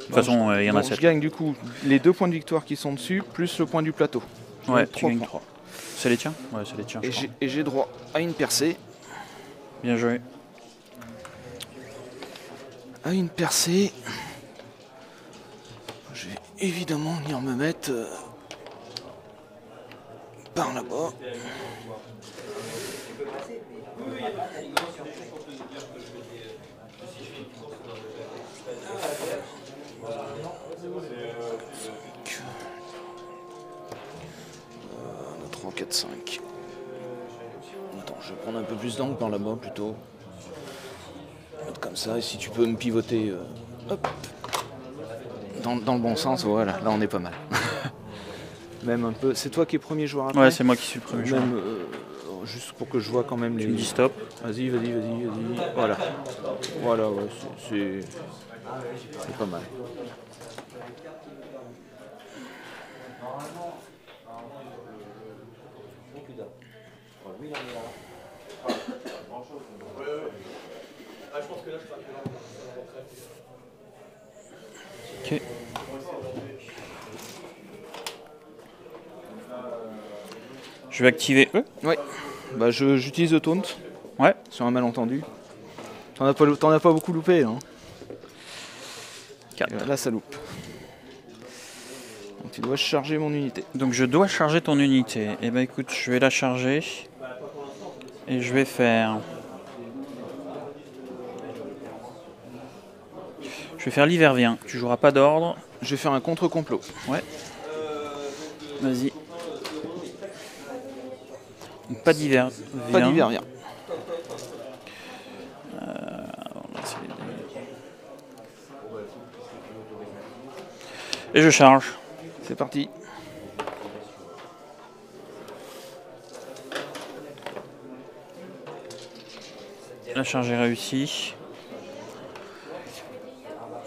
toute façon, il y en a Donc, 7. je gagne du coup les 2 points de victoire qui sont dessus, plus le point du plateau. Ouais, Donc, tu 3 gagnes points. 3. C'est les tiens? Ouais, c'est les tiens. je crois. Et j'ai droit à une percée. Bien joué. À une percée. Je vais évidemment venir me mettre par là-bas. On a 3, 4, 5. Attends, je vais prendre un peu plus d'angle par là-bas plutôt. Mettre comme ça, et si tu peux me pivoter hop, dans le bon sens, voilà, là on est pas mal. Même un peu. C'est toi qui es premier joueur après? Ouais, c'est moi qui suis le premier joueur. Même juste pour que je vois quand même Tu les. me dis stop. Vas-y. Voilà. Voilà, ouais, c'est pas mal. Ok. Je vais activer E. Ouais. Bah j'utilise le taunt Ouais. sur un malentendu. T'en as pas beaucoup loupé, hein. 4. Là ça loupe. Donc tu dois charger mon unité. Donc je dois charger ton unité. Et bah écoute, je vais la charger. Et je vais faire... Je vais faire l'Hivervien. Tu joueras pas d'ordre. Je vais faire un contre-complot. Ouais. Vas-y. Donc, pas d'hiver. Pas d'hiver, rien. Et je charge. C'est parti. La charge est réussie.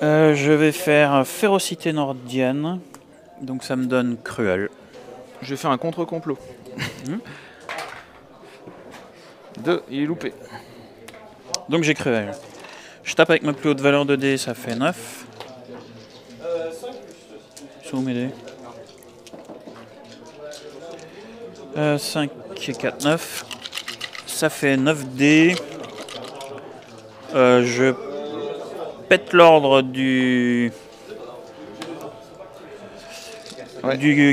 Je vais faire Férocité Nordienne. Donc ça me donne Cruel. Je vais faire un contre-complot. 2, il est loupé. Donc j'ai Cruel. Je tape avec ma plus haute valeur de dés, ça fait 9. Sont où mes dés 5 et 4, 9. Ça fait 9 dés. Je pète l'ordre du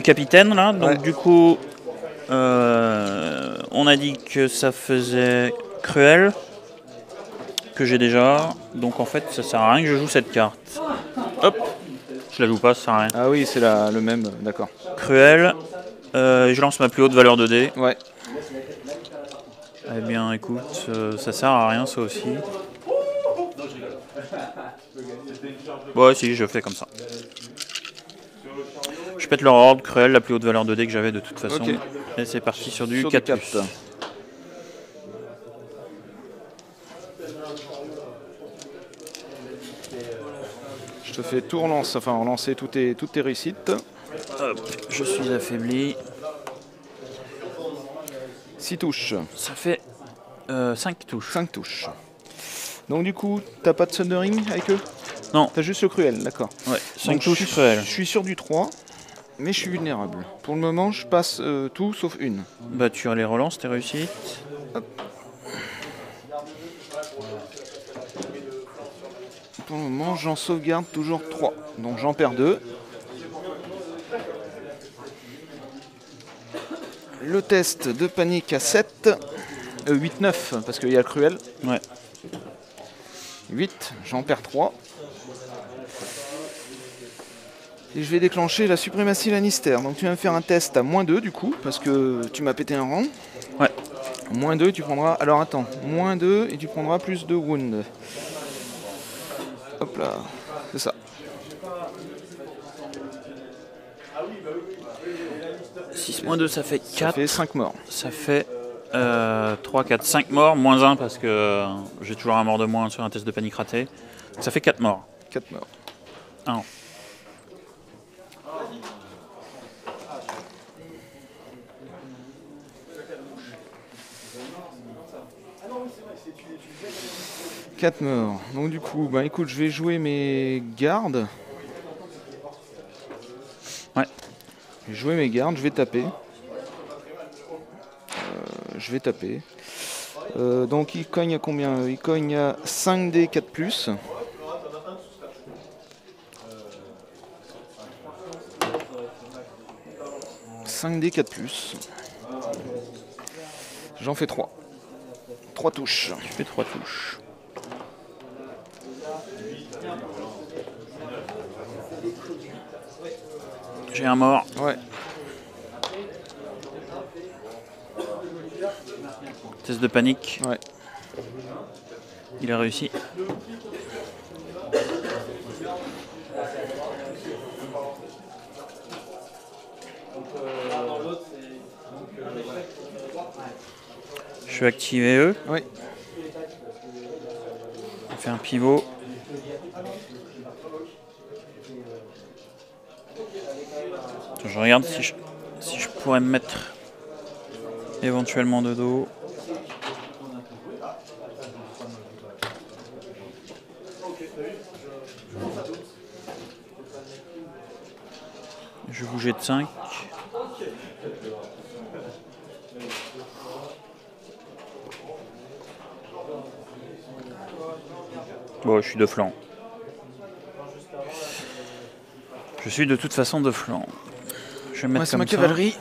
capitaine là. Donc Ouais. du coup, on a dit que ça faisait Cruel. Que j'ai déjà. Donc en fait, ça sert à rien que je joue cette carte. Hop. Je la joue pas, ça sert à rien. Ah oui, c'est le même, d'accord. Cruel. Je lance ma plus haute valeur de dés. Ouais. Eh bien, écoute, ça sert à rien, ça aussi. Ouais, si, je fais comme ça. Je pète leur ordre, Cruel, la plus haute valeur de dés que j'avais de toute façon. Ok. Et c'est parti sur du Sur 4+. du 4. Je te fais tout relancer, enfin relancer toutes tes réussites. Hop, je suis affaibli. 6 touches. Ça fait 5 touches. 5 touches. Donc du coup, t'as pas de Thundering avec eux? Non. T'as juste le cruel, d'accord. Ouais, 5 Donc, touches cruelles. Je suis sur du 3, mais je suis vulnérable. Pour le moment, je passe tout sauf une. Bah tu les relances, tes réussites. Pour le moment, j'en sauvegarde toujours 3. Donc j'en perds 2. Le test de panique à 7. 8-9, parce qu'il y a le cruel. Ouais. 8, j'en perds 3. Et je vais déclencher la suprématie Lannister. Donc tu vas me faire un test à -2 du coup, parce que tu m'as pété un rang. Ouais. -2, tu prendras... Alors attends, -2 et tu prendras plus de wound. Hop là, c'est ça. 6 moins 2, ça fait 4. Ça fait 5 morts. Ça fait 3, 4, 5 morts, moins 1 parce que j'ai toujours un mort de moins sur un test de panique raté. Ça fait 4 morts. 4 morts. 1. Morts. Donc du coup, bah écoute, je vais jouer mes gardes. Ouais. Je vais jouer mes gardes, je vais taper. Donc il cogne à combien? Il cogne à 5D 4+. « 5D 4+. J'en fais 3. 3 touches. Tu fais 3 touches. J'ai un mort. Ouais. Test de panique. Ouais. Il a réussi. Je vais activer eux. Oui. On fait un pivot. Attends, je regarde si je pourrais me mettre éventuellement de dos. Je vais bouger de 5. Bon, je suis de flanc. Je suis de toute façon de flanc. Je vais me mettre C'est comme ma ça. cavalerie.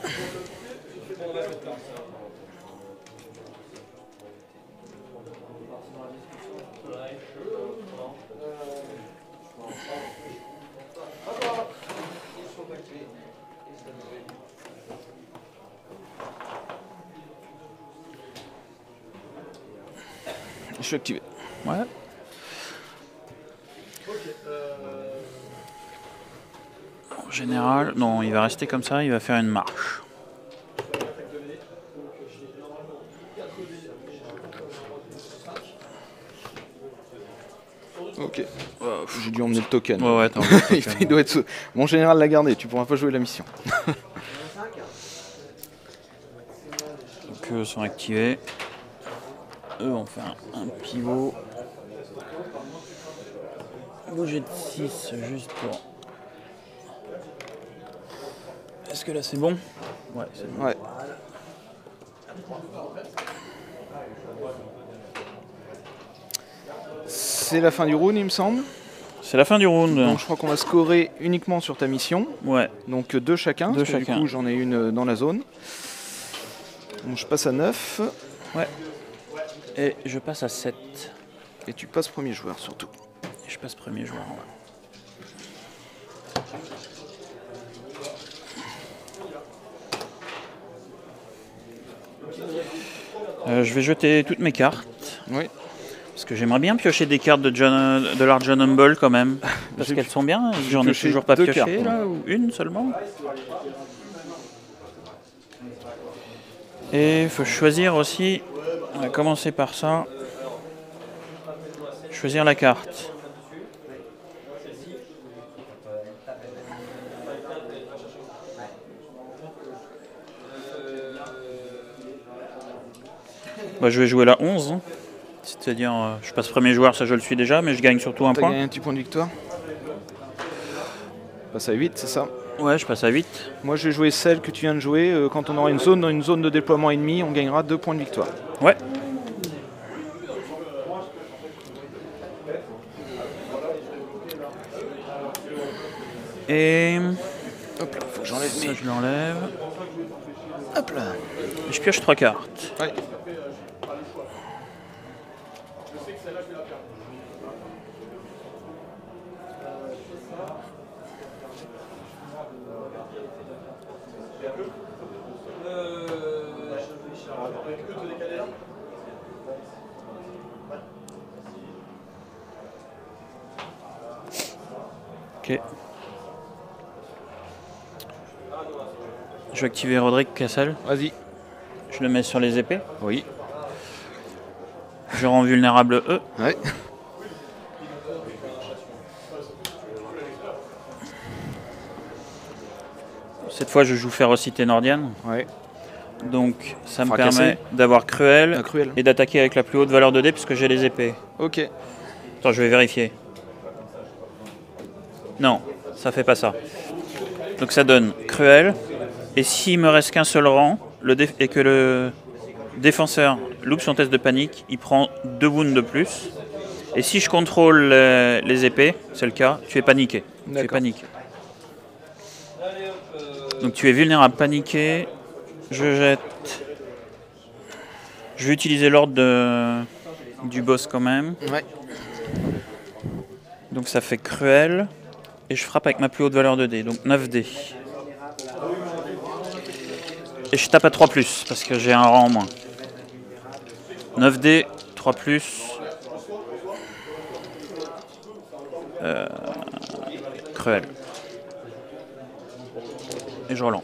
Je suis activé. Ouais. En général, non, il va rester comme ça, il va faire une marche. Ok. J'ai dû emmener le token. Ouais, attends. Il doit être... Mon général l'a gardé, tu pourras pas jouer la mission. Donc eux sont activés. Eux on fait un pivot. Bouger de 6 juste pour... Est-ce que là c'est bon? Ouais, c'est bon. Ouais. C'est la fin du round, il me semble. C'est la fin du round. Donc je crois qu'on va scorer uniquement sur ta mission. Ouais. Donc 2 chacun. Deux parce que chacun. Du coup j'en ai une dans la zone. Donc je passe à 9. Ouais. Et je passe à 7. Et tu passes premier joueur surtout. Et je passe premier joueur. Je vais jeter toutes mes cartes. Oui. Parce que j'aimerais bien piocher des cartes de l'Art John Humble quand même. Parce J'ai qu'elles sont bien. j'ai J'en ai pioché toujours pas 2 pioché cartes, là, ou une seulement. Et il faut choisir aussi. On va commencer par ça. Choisir la carte. Bah, je vais jouer la 11. Hein. C'est-à-dire, je passe premier joueur, ça je le suis déjà, mais je gagne surtout un T'as point. gagné un petit point de victoire. Passe à 8, c'est ça? Ouais, je passe à 8. Moi je vais jouer celle que tu viens de jouer. Quand on aura une zone de déploiement ennemi, on gagnera 2 points de victoire. Ouais. Et Hop là, faut que j'enlève ça, mes... je l'enlève. Hop là. Et je pioche 3 cartes. Ouais. Ok. Je vais activer Roderick Cassel. Vas-y. Je le mets sur les épées. Oui. Je rends vulnérable E. Ouais. Cette fois, je joue Férocité Nordienne. Ouais. Donc, ça me Fracasser. permet d'avoir Cruel Cruel. et d'attaquer avec la plus haute valeur de dés puisque j'ai les épées. Ok. Attends, je vais vérifier. Non, ça fait pas ça. Donc ça donne Cruel. Et s'il me reste qu'un seul rang et que le défenseur loupe son test de panique, il prend 2 wounds de plus. Et si je contrôle les épées, c'est le cas, tu es paniqué. Tu es D'accord. paniqué. Donc tu es vulnérable, paniqué. Je jette. Je vais utiliser l'ordre du boss quand même. Ouais. Donc ça fait Cruel. Et je frappe avec ma plus haute valeur de dés, donc 9 dés. Et je tape à 3+, parce que j'ai un rang en moins. 9 dés, 3+. Cruel. Et je relance.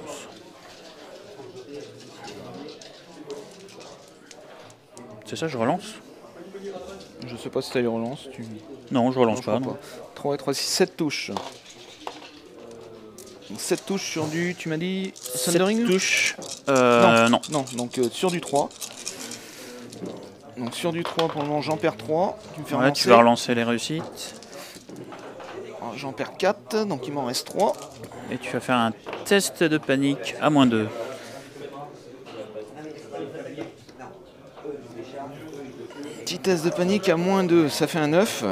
C'est ça, je relance? Je sais pas si t'as les relances. Non, je relance pas. crois Non. 3 et 3, 6, 7 touches. 7 touches sur du, tu m'as dit, 7 Sundering? touches. Non. Non. Donc sur du 3. Donc sur du 3, pour le moment, j'en perds 3. Tu me fais Ouais, relancer. tu vas relancer les réussites. Alors, j'en perds 4, donc il m'en reste 3. Et tu vas faire un test de panique à -2. Petit test de panique à -2, ça fait un 9.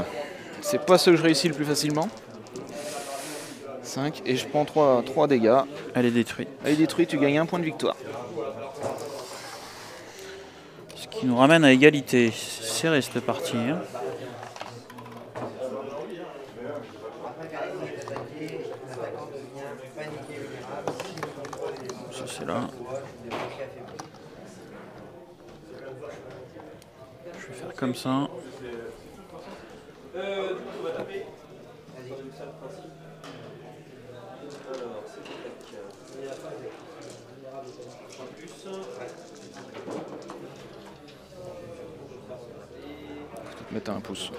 C'est pas ce que je réussis le plus facilement. 5, et je prends 3 dégâts. Elle est détruite. Elle est détruite, tu gagnes un point de victoire. Ce qui nous ramène à égalité. C'est serré cette partie. Hein. Ça c'est là. Je vais faire comme ça. Mettre un pouce.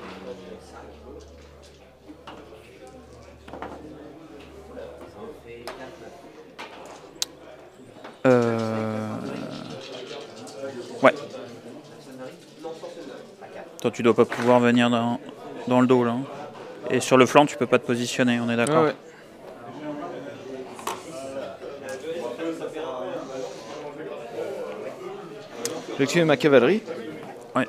Ouais. Toi, tu dois pas pouvoir venir dans le dos là. Et sur le flanc, tu peux pas te positionner, on est d'accord? Ouais. J'ai activé ma cavalerie. Ouais.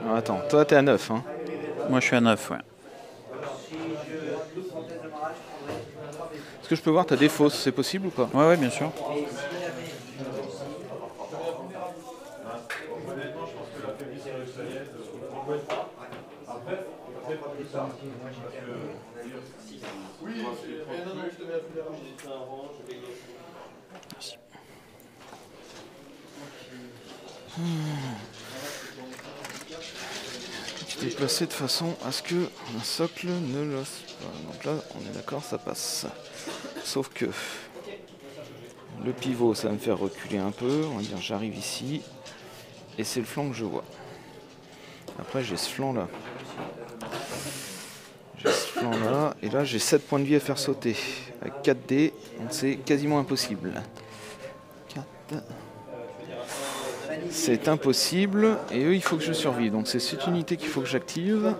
Alors, attends, toi t'es à 9. Hein. Moi, je suis à 9, ouais. Est-ce que je peux voir ta défausse, c'est possible ou pas? Ouais, ouais, bien sûr. Merci. Tu t'es placé de façon à ce que un socle ne losse pas. Donc là, on est d'accord, ça passe. Sauf que... Le pivot, ça va me faire reculer un peu. On va dire j'arrive ici. Et c'est le flanc que je vois. Après, j'ai ce flanc-là. J'ai ce flanc-là. Et là, j'ai 7 points de vie à faire sauter. Avec 4 dés, donc c'est quasiment impossible. 4. C'est impossible. Et eux, il faut que je survive. Donc c'est cette unité qu'il faut que j'active.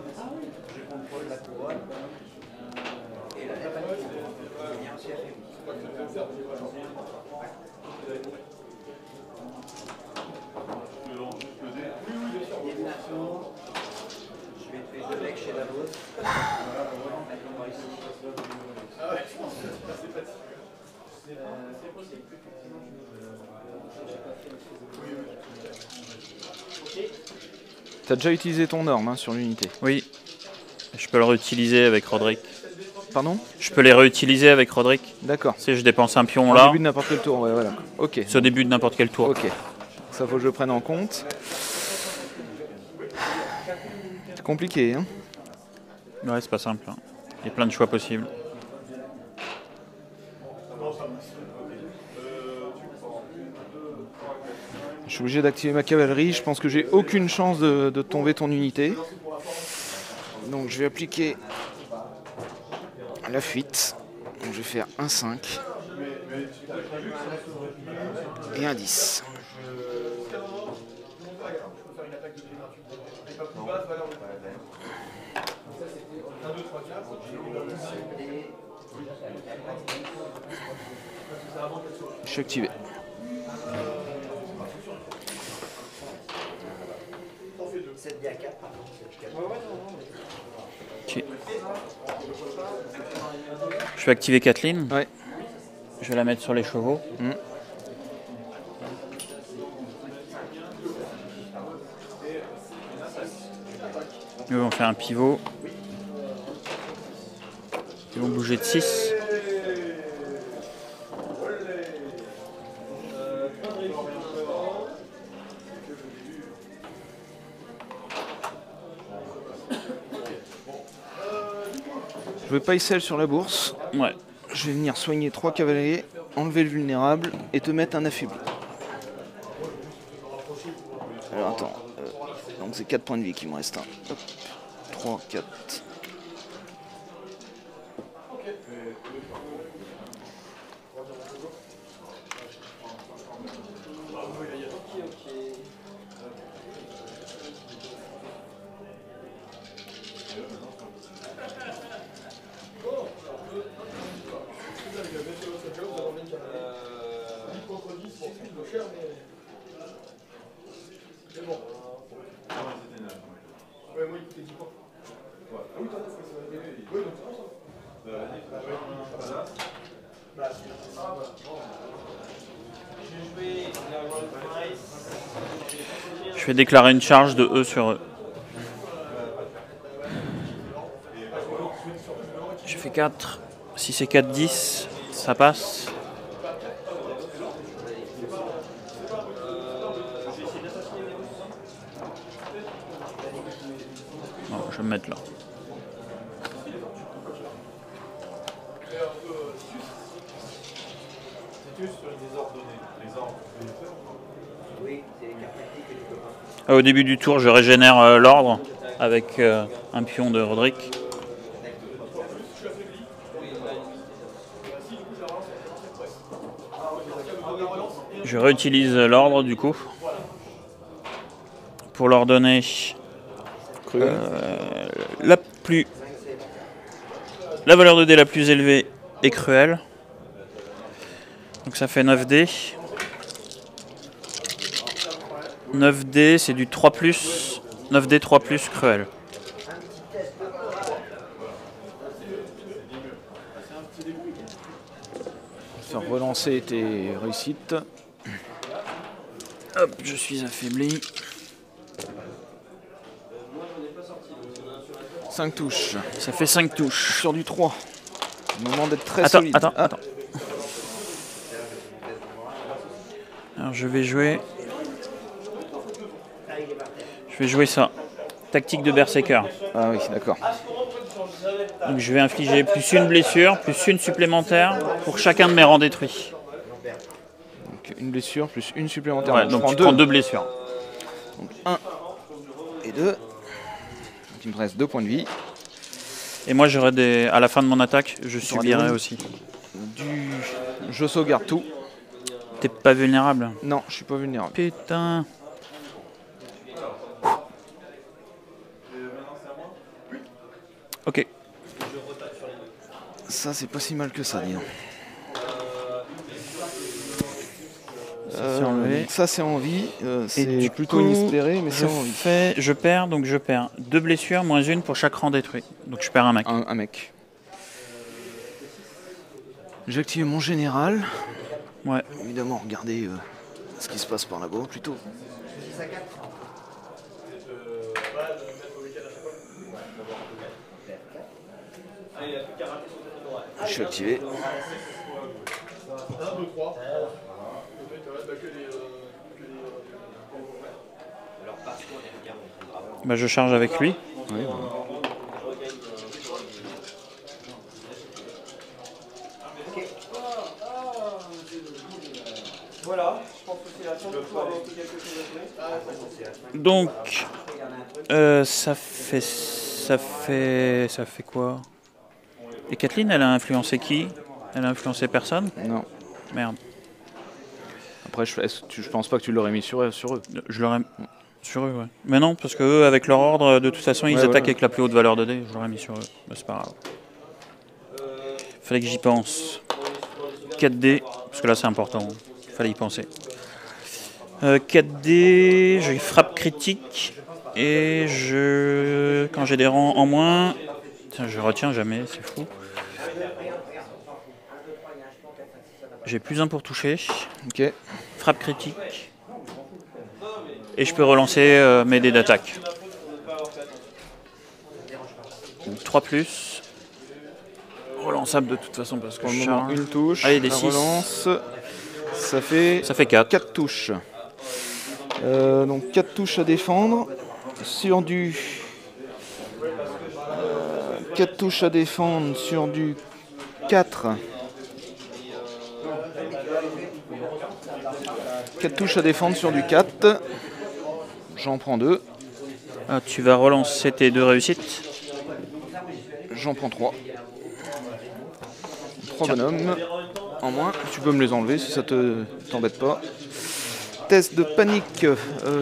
T'as déjà utilisé ton norme hein, sur l'unité. Oui. Je peux le réutiliser avec Roderick. Pardon? Je peux les réutiliser avec Roderick. D'accord. Si je dépense un pion Au là. début de n'importe quel tour, ouais, voilà. Ok. C'est au début de n'importe quel tour. Ok. Ça faut que je le prenne en compte. C'est compliqué, hein? Ouais, c'est pas simple. Hein. Il y a plein de choix possibles. Je suis obligé d'activer ma cavalerie. Je pense que j'ai aucune chance de tomber ton unité. Donc je vais appliquer la fuite. Donc je vais faire un 5 et un 10. Je suis activé. Ok. Je vais activer Kathleen. Ouais. Je vais la mettre sur les chevaux. Eux vont faire un pivot. Ils vont bouger de 6. Je vais pas essayer sur la bourse. Ouais. Je vais venir soigner 3 cavaliers, enlever le vulnérable et te mettre un affaibli. Alors attends, donc c'est 4 points de vie qui me restent. Hein. Hop. 3, 4. Je vais déclarer une charge de E sur eux. Je fais 4. Si c'est 4, 10, ça passe. Bon, je vais me mettre là. Au début du tour, je régénère l'ordre avec un pion de Roderick. Je réutilise l'ordre du coup pour leur donner la valeur de dés la plus élevée et cruelle. Donc ça fait 9 dés. 9 dés, c'est du 3+, 9 dés 3+, cruel. Faire relancer tes réussites. Hop, je suis affaibli. 5 touches. Ça fait 5 touches. Sur du 3. Moment d'être très solide. Attends. Alors je vais jouer ça. Tactique de Berserker. Ah oui, d'accord. Donc je vais infliger plus une blessure, plus une supplémentaire pour chacun de mes rangs détruits. Donc une blessure plus une supplémentaire. Ouais, donc tu prends 2 blessures. Donc 1 et 2. Donc il me reste 2 points de vie. Et moi, j'aurais des. À la fin de mon attaque, je subirai aussi. Je sauvegarde tout. T'es pas vulnérable? Non, je suis pas vulnérable. Putain. Ok. Ça, c'est pas si mal que ça, dis donc. C'est enlevé. Ça, c'est en vie. C'est du plutôt coup, inespéré, mais c'est en vie. Je perds, donc je perds 2 blessures, moins 1 pour chaque rang détruit. Donc je perds un mec. Un mec. J'ai activé mon général. Ouais. Évidemment, regardez ce qui se passe par là-bas, plutôt. Je suis activé. Bah, je charge avec lui. Oui, Voilà, je pense que c'est la fin de pouvoir avoir quelque chose à faire. Donc, ça fait quoi? Et Kathleen, elle a influencé qui? Elle a influencé personne? non. Merde. Après, je pense pas que tu l'aurais mis sur eux. Je l'aurais sur eux, ouais. Mais non, parce que eux, avec leur ordre, de toute façon, ils Ouais, attaquent ouais. avec la plus haute valeur de dés. Je l'aurais mis sur eux. Mais c'est pas grave. Fallait que j'y pense. 4 dés, parce que là, c'est important. Fallait y penser. 4 dés, j'ai frappe critique. Et quand j'ai des rangs en moins. Tiens, je retiens jamais, c'est fou. J'ai plus 1 pour toucher. Ok. Frappe critique. Et je peux relancer mes dés d'attaque. 3+. Relançable de toute façon parce que Pour le je moment, charge. une touche. Allez, des la 6. relance. Ça fait 4. 4 touches. Donc 4 touches à défendre. Sur du... 4 touches à défendre sur du 4. 4 touches à défendre sur du 4. J'en prends 2. Ah, tu vas relancer tes 2 réussites. J'en prends 3. 3 bonhommes en moins. Tu peux me les enlever si ça t'embête pas. Test de panique.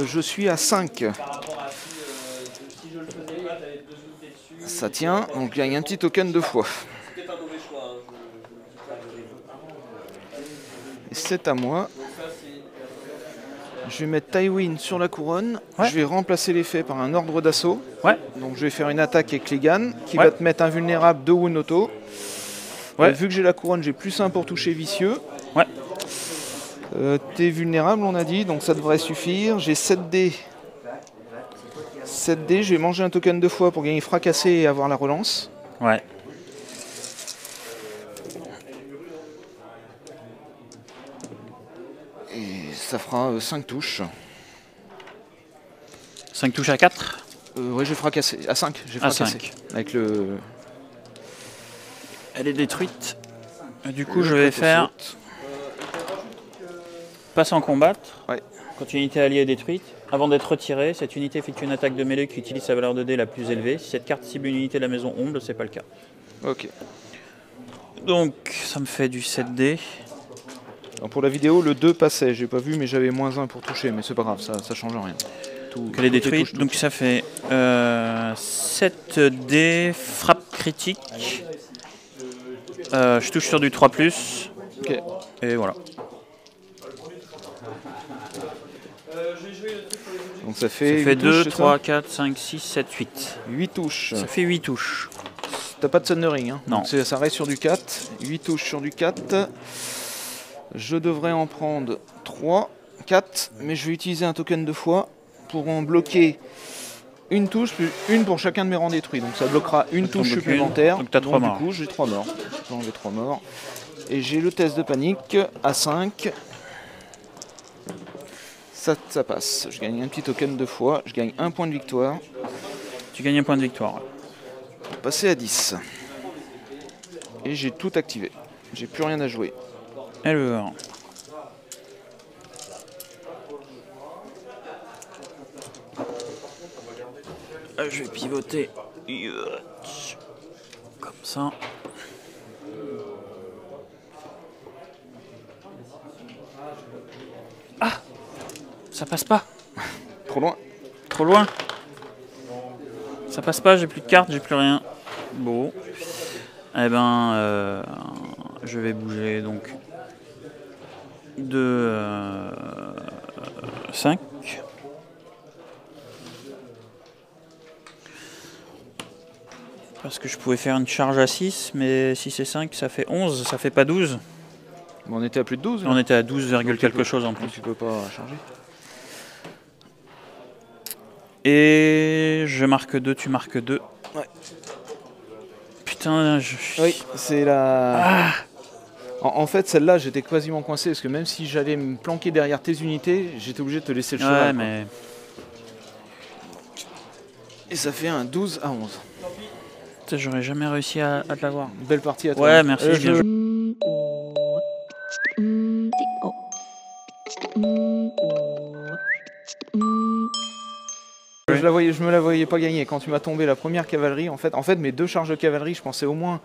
Je suis à 5. Ça tient. Donc il y a un petit token de foi. Et c'est à moi. Je vais mettre Tywin sur la couronne. Ouais. Je vais remplacer l'effet par un ordre d'assaut. Ouais. Donc je vais faire une attaque avec Clegane qui Ouais. va te mettre invulnérable de Wound Auto. Ouais. Vu que j'ai la couronne, j'ai plus 1 pour toucher vicieux. Ouais. T'es vulnérable, on a dit, donc ça devrait suffire. J'ai 7 dés. 7 dés, je vais manger un token de foi pour gagner fracassé et avoir la relance. Ouais. Et ça fera 5 touches. 5 touches à 4. Ouais, j'ai fracassé. À 5, j'ai À fracassé. 5. Avec le... Elle est détruite. Et du coup, je vais faire passe en combattre. Ouais. Quand une unité alliée est détruite, avant d'être retirée, cette unité effectue une attaque de mêlée qui utilise sa valeur de dés la plus élevée. Si cette carte cible une unité de la maison ombre, c'est pas le cas. Ok. Donc, ça me fait du 7D. Alors pour la vidéo, le 2 passait. J'ai pas vu, mais j'avais moins 1 pour toucher. Mais c'est pas grave, ça change rien. Elle est détruite. Donc ça fait 7D, frappe critique. Je touche sur du 3+. Ok. Et voilà. Donc ça Ça fait, fait 8 2, touches, 3, 4, 5, 6, 7, 8. 8 touches. Ça fait 8 touches. T'as pas de Thundering, hein? Non. Donc ça reste sur du 4. 8 touches sur du 4. Je devrais en prendre 3, 4, mais je vais utiliser un token de foi pour en bloquer une touche, plus une pour chacun de mes rangs détruits. Donc ça bloquera une Ça t'en touche bloque supplémentaire. une. Donc t'as 3 morts. Du coup, j'ai 3 morts. J'ai enlevé 3 morts. Et j'ai le test de panique à 5. Ça passe. Je gagne un petit token de foi. Je gagne un point de victoire. Tu gagnes un point de victoire. Passer à 10. Et j'ai tout activé. J'ai plus rien à jouer. Alors, Je vais pivoter. Comme ça. Ah! Ça passe pas. Trop loin. Trop loin. Ça passe pas, j'ai plus de cartes, j'ai plus rien. Bon. Eh ben, je vais bouger donc de 5. Parce que je pouvais faire une charge à 6, mais si c'est 5, ça fait 11, ça fait pas 12. Bon, on était à plus de 12. On était à 12, quelque chose en Donc plus. tu peux pas charger. Et je marque 2, tu marques 2. Ouais. Putain, Oui, c'est la... En fait, celle-là, j'étais quasiment coincé, parce que même si j'allais me planquer derrière tes unités, j'étais obligé de te laisser le cheval. Ouais, quoi. mais... Et ça fait un 12 à 11. Putain, j'aurais jamais réussi à te l'avoir. Belle partie à toi. Ouais, merci, bien joué. Je me la voyais pas gagner. Quand tu m'as tombé la première cavalerie, en fait, mes 2 charges de cavalerie, je pensais au moins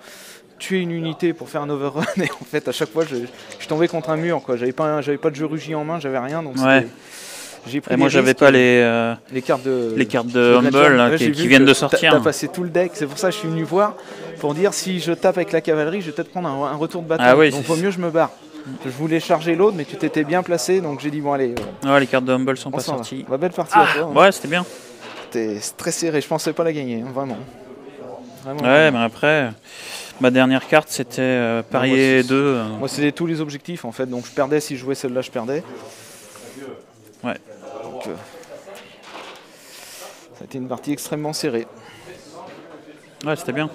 tuer une unité pour faire un overrun. Et en fait, à chaque fois, je tombais contre un mur. J'avais pas de jeu rugie en main, j'avais rien. Donc ouais. J'ai pris et moi, j'avais pas les cartes de Humble là, qui viennent de sortir. T'as passé tout le deck. C'est pour ça que je suis venu voir pour dire si je tape avec la cavalerie, je vais peut-être prendre un retour de bataille. Ah oui, donc, vaut mieux je me barre. Je voulais charger l'autre, mais tu t'étais bien placé, donc j'ai dit bon allez. Ouais, les cartes de Humble sont pas s'en va. sorties. Belle partie à toi. Ouais, c'était bien. C'était très serré, je pensais pas la gagner, hein, vraiment. Ouais, mais après, ma dernière carte c'était parier 2. Moi, c'était tous les objectifs en fait, donc je perdais si je jouais celle-là, je perdais. Ouais. Donc, ça a été une partie extrêmement serrée. Ouais, c'était bien.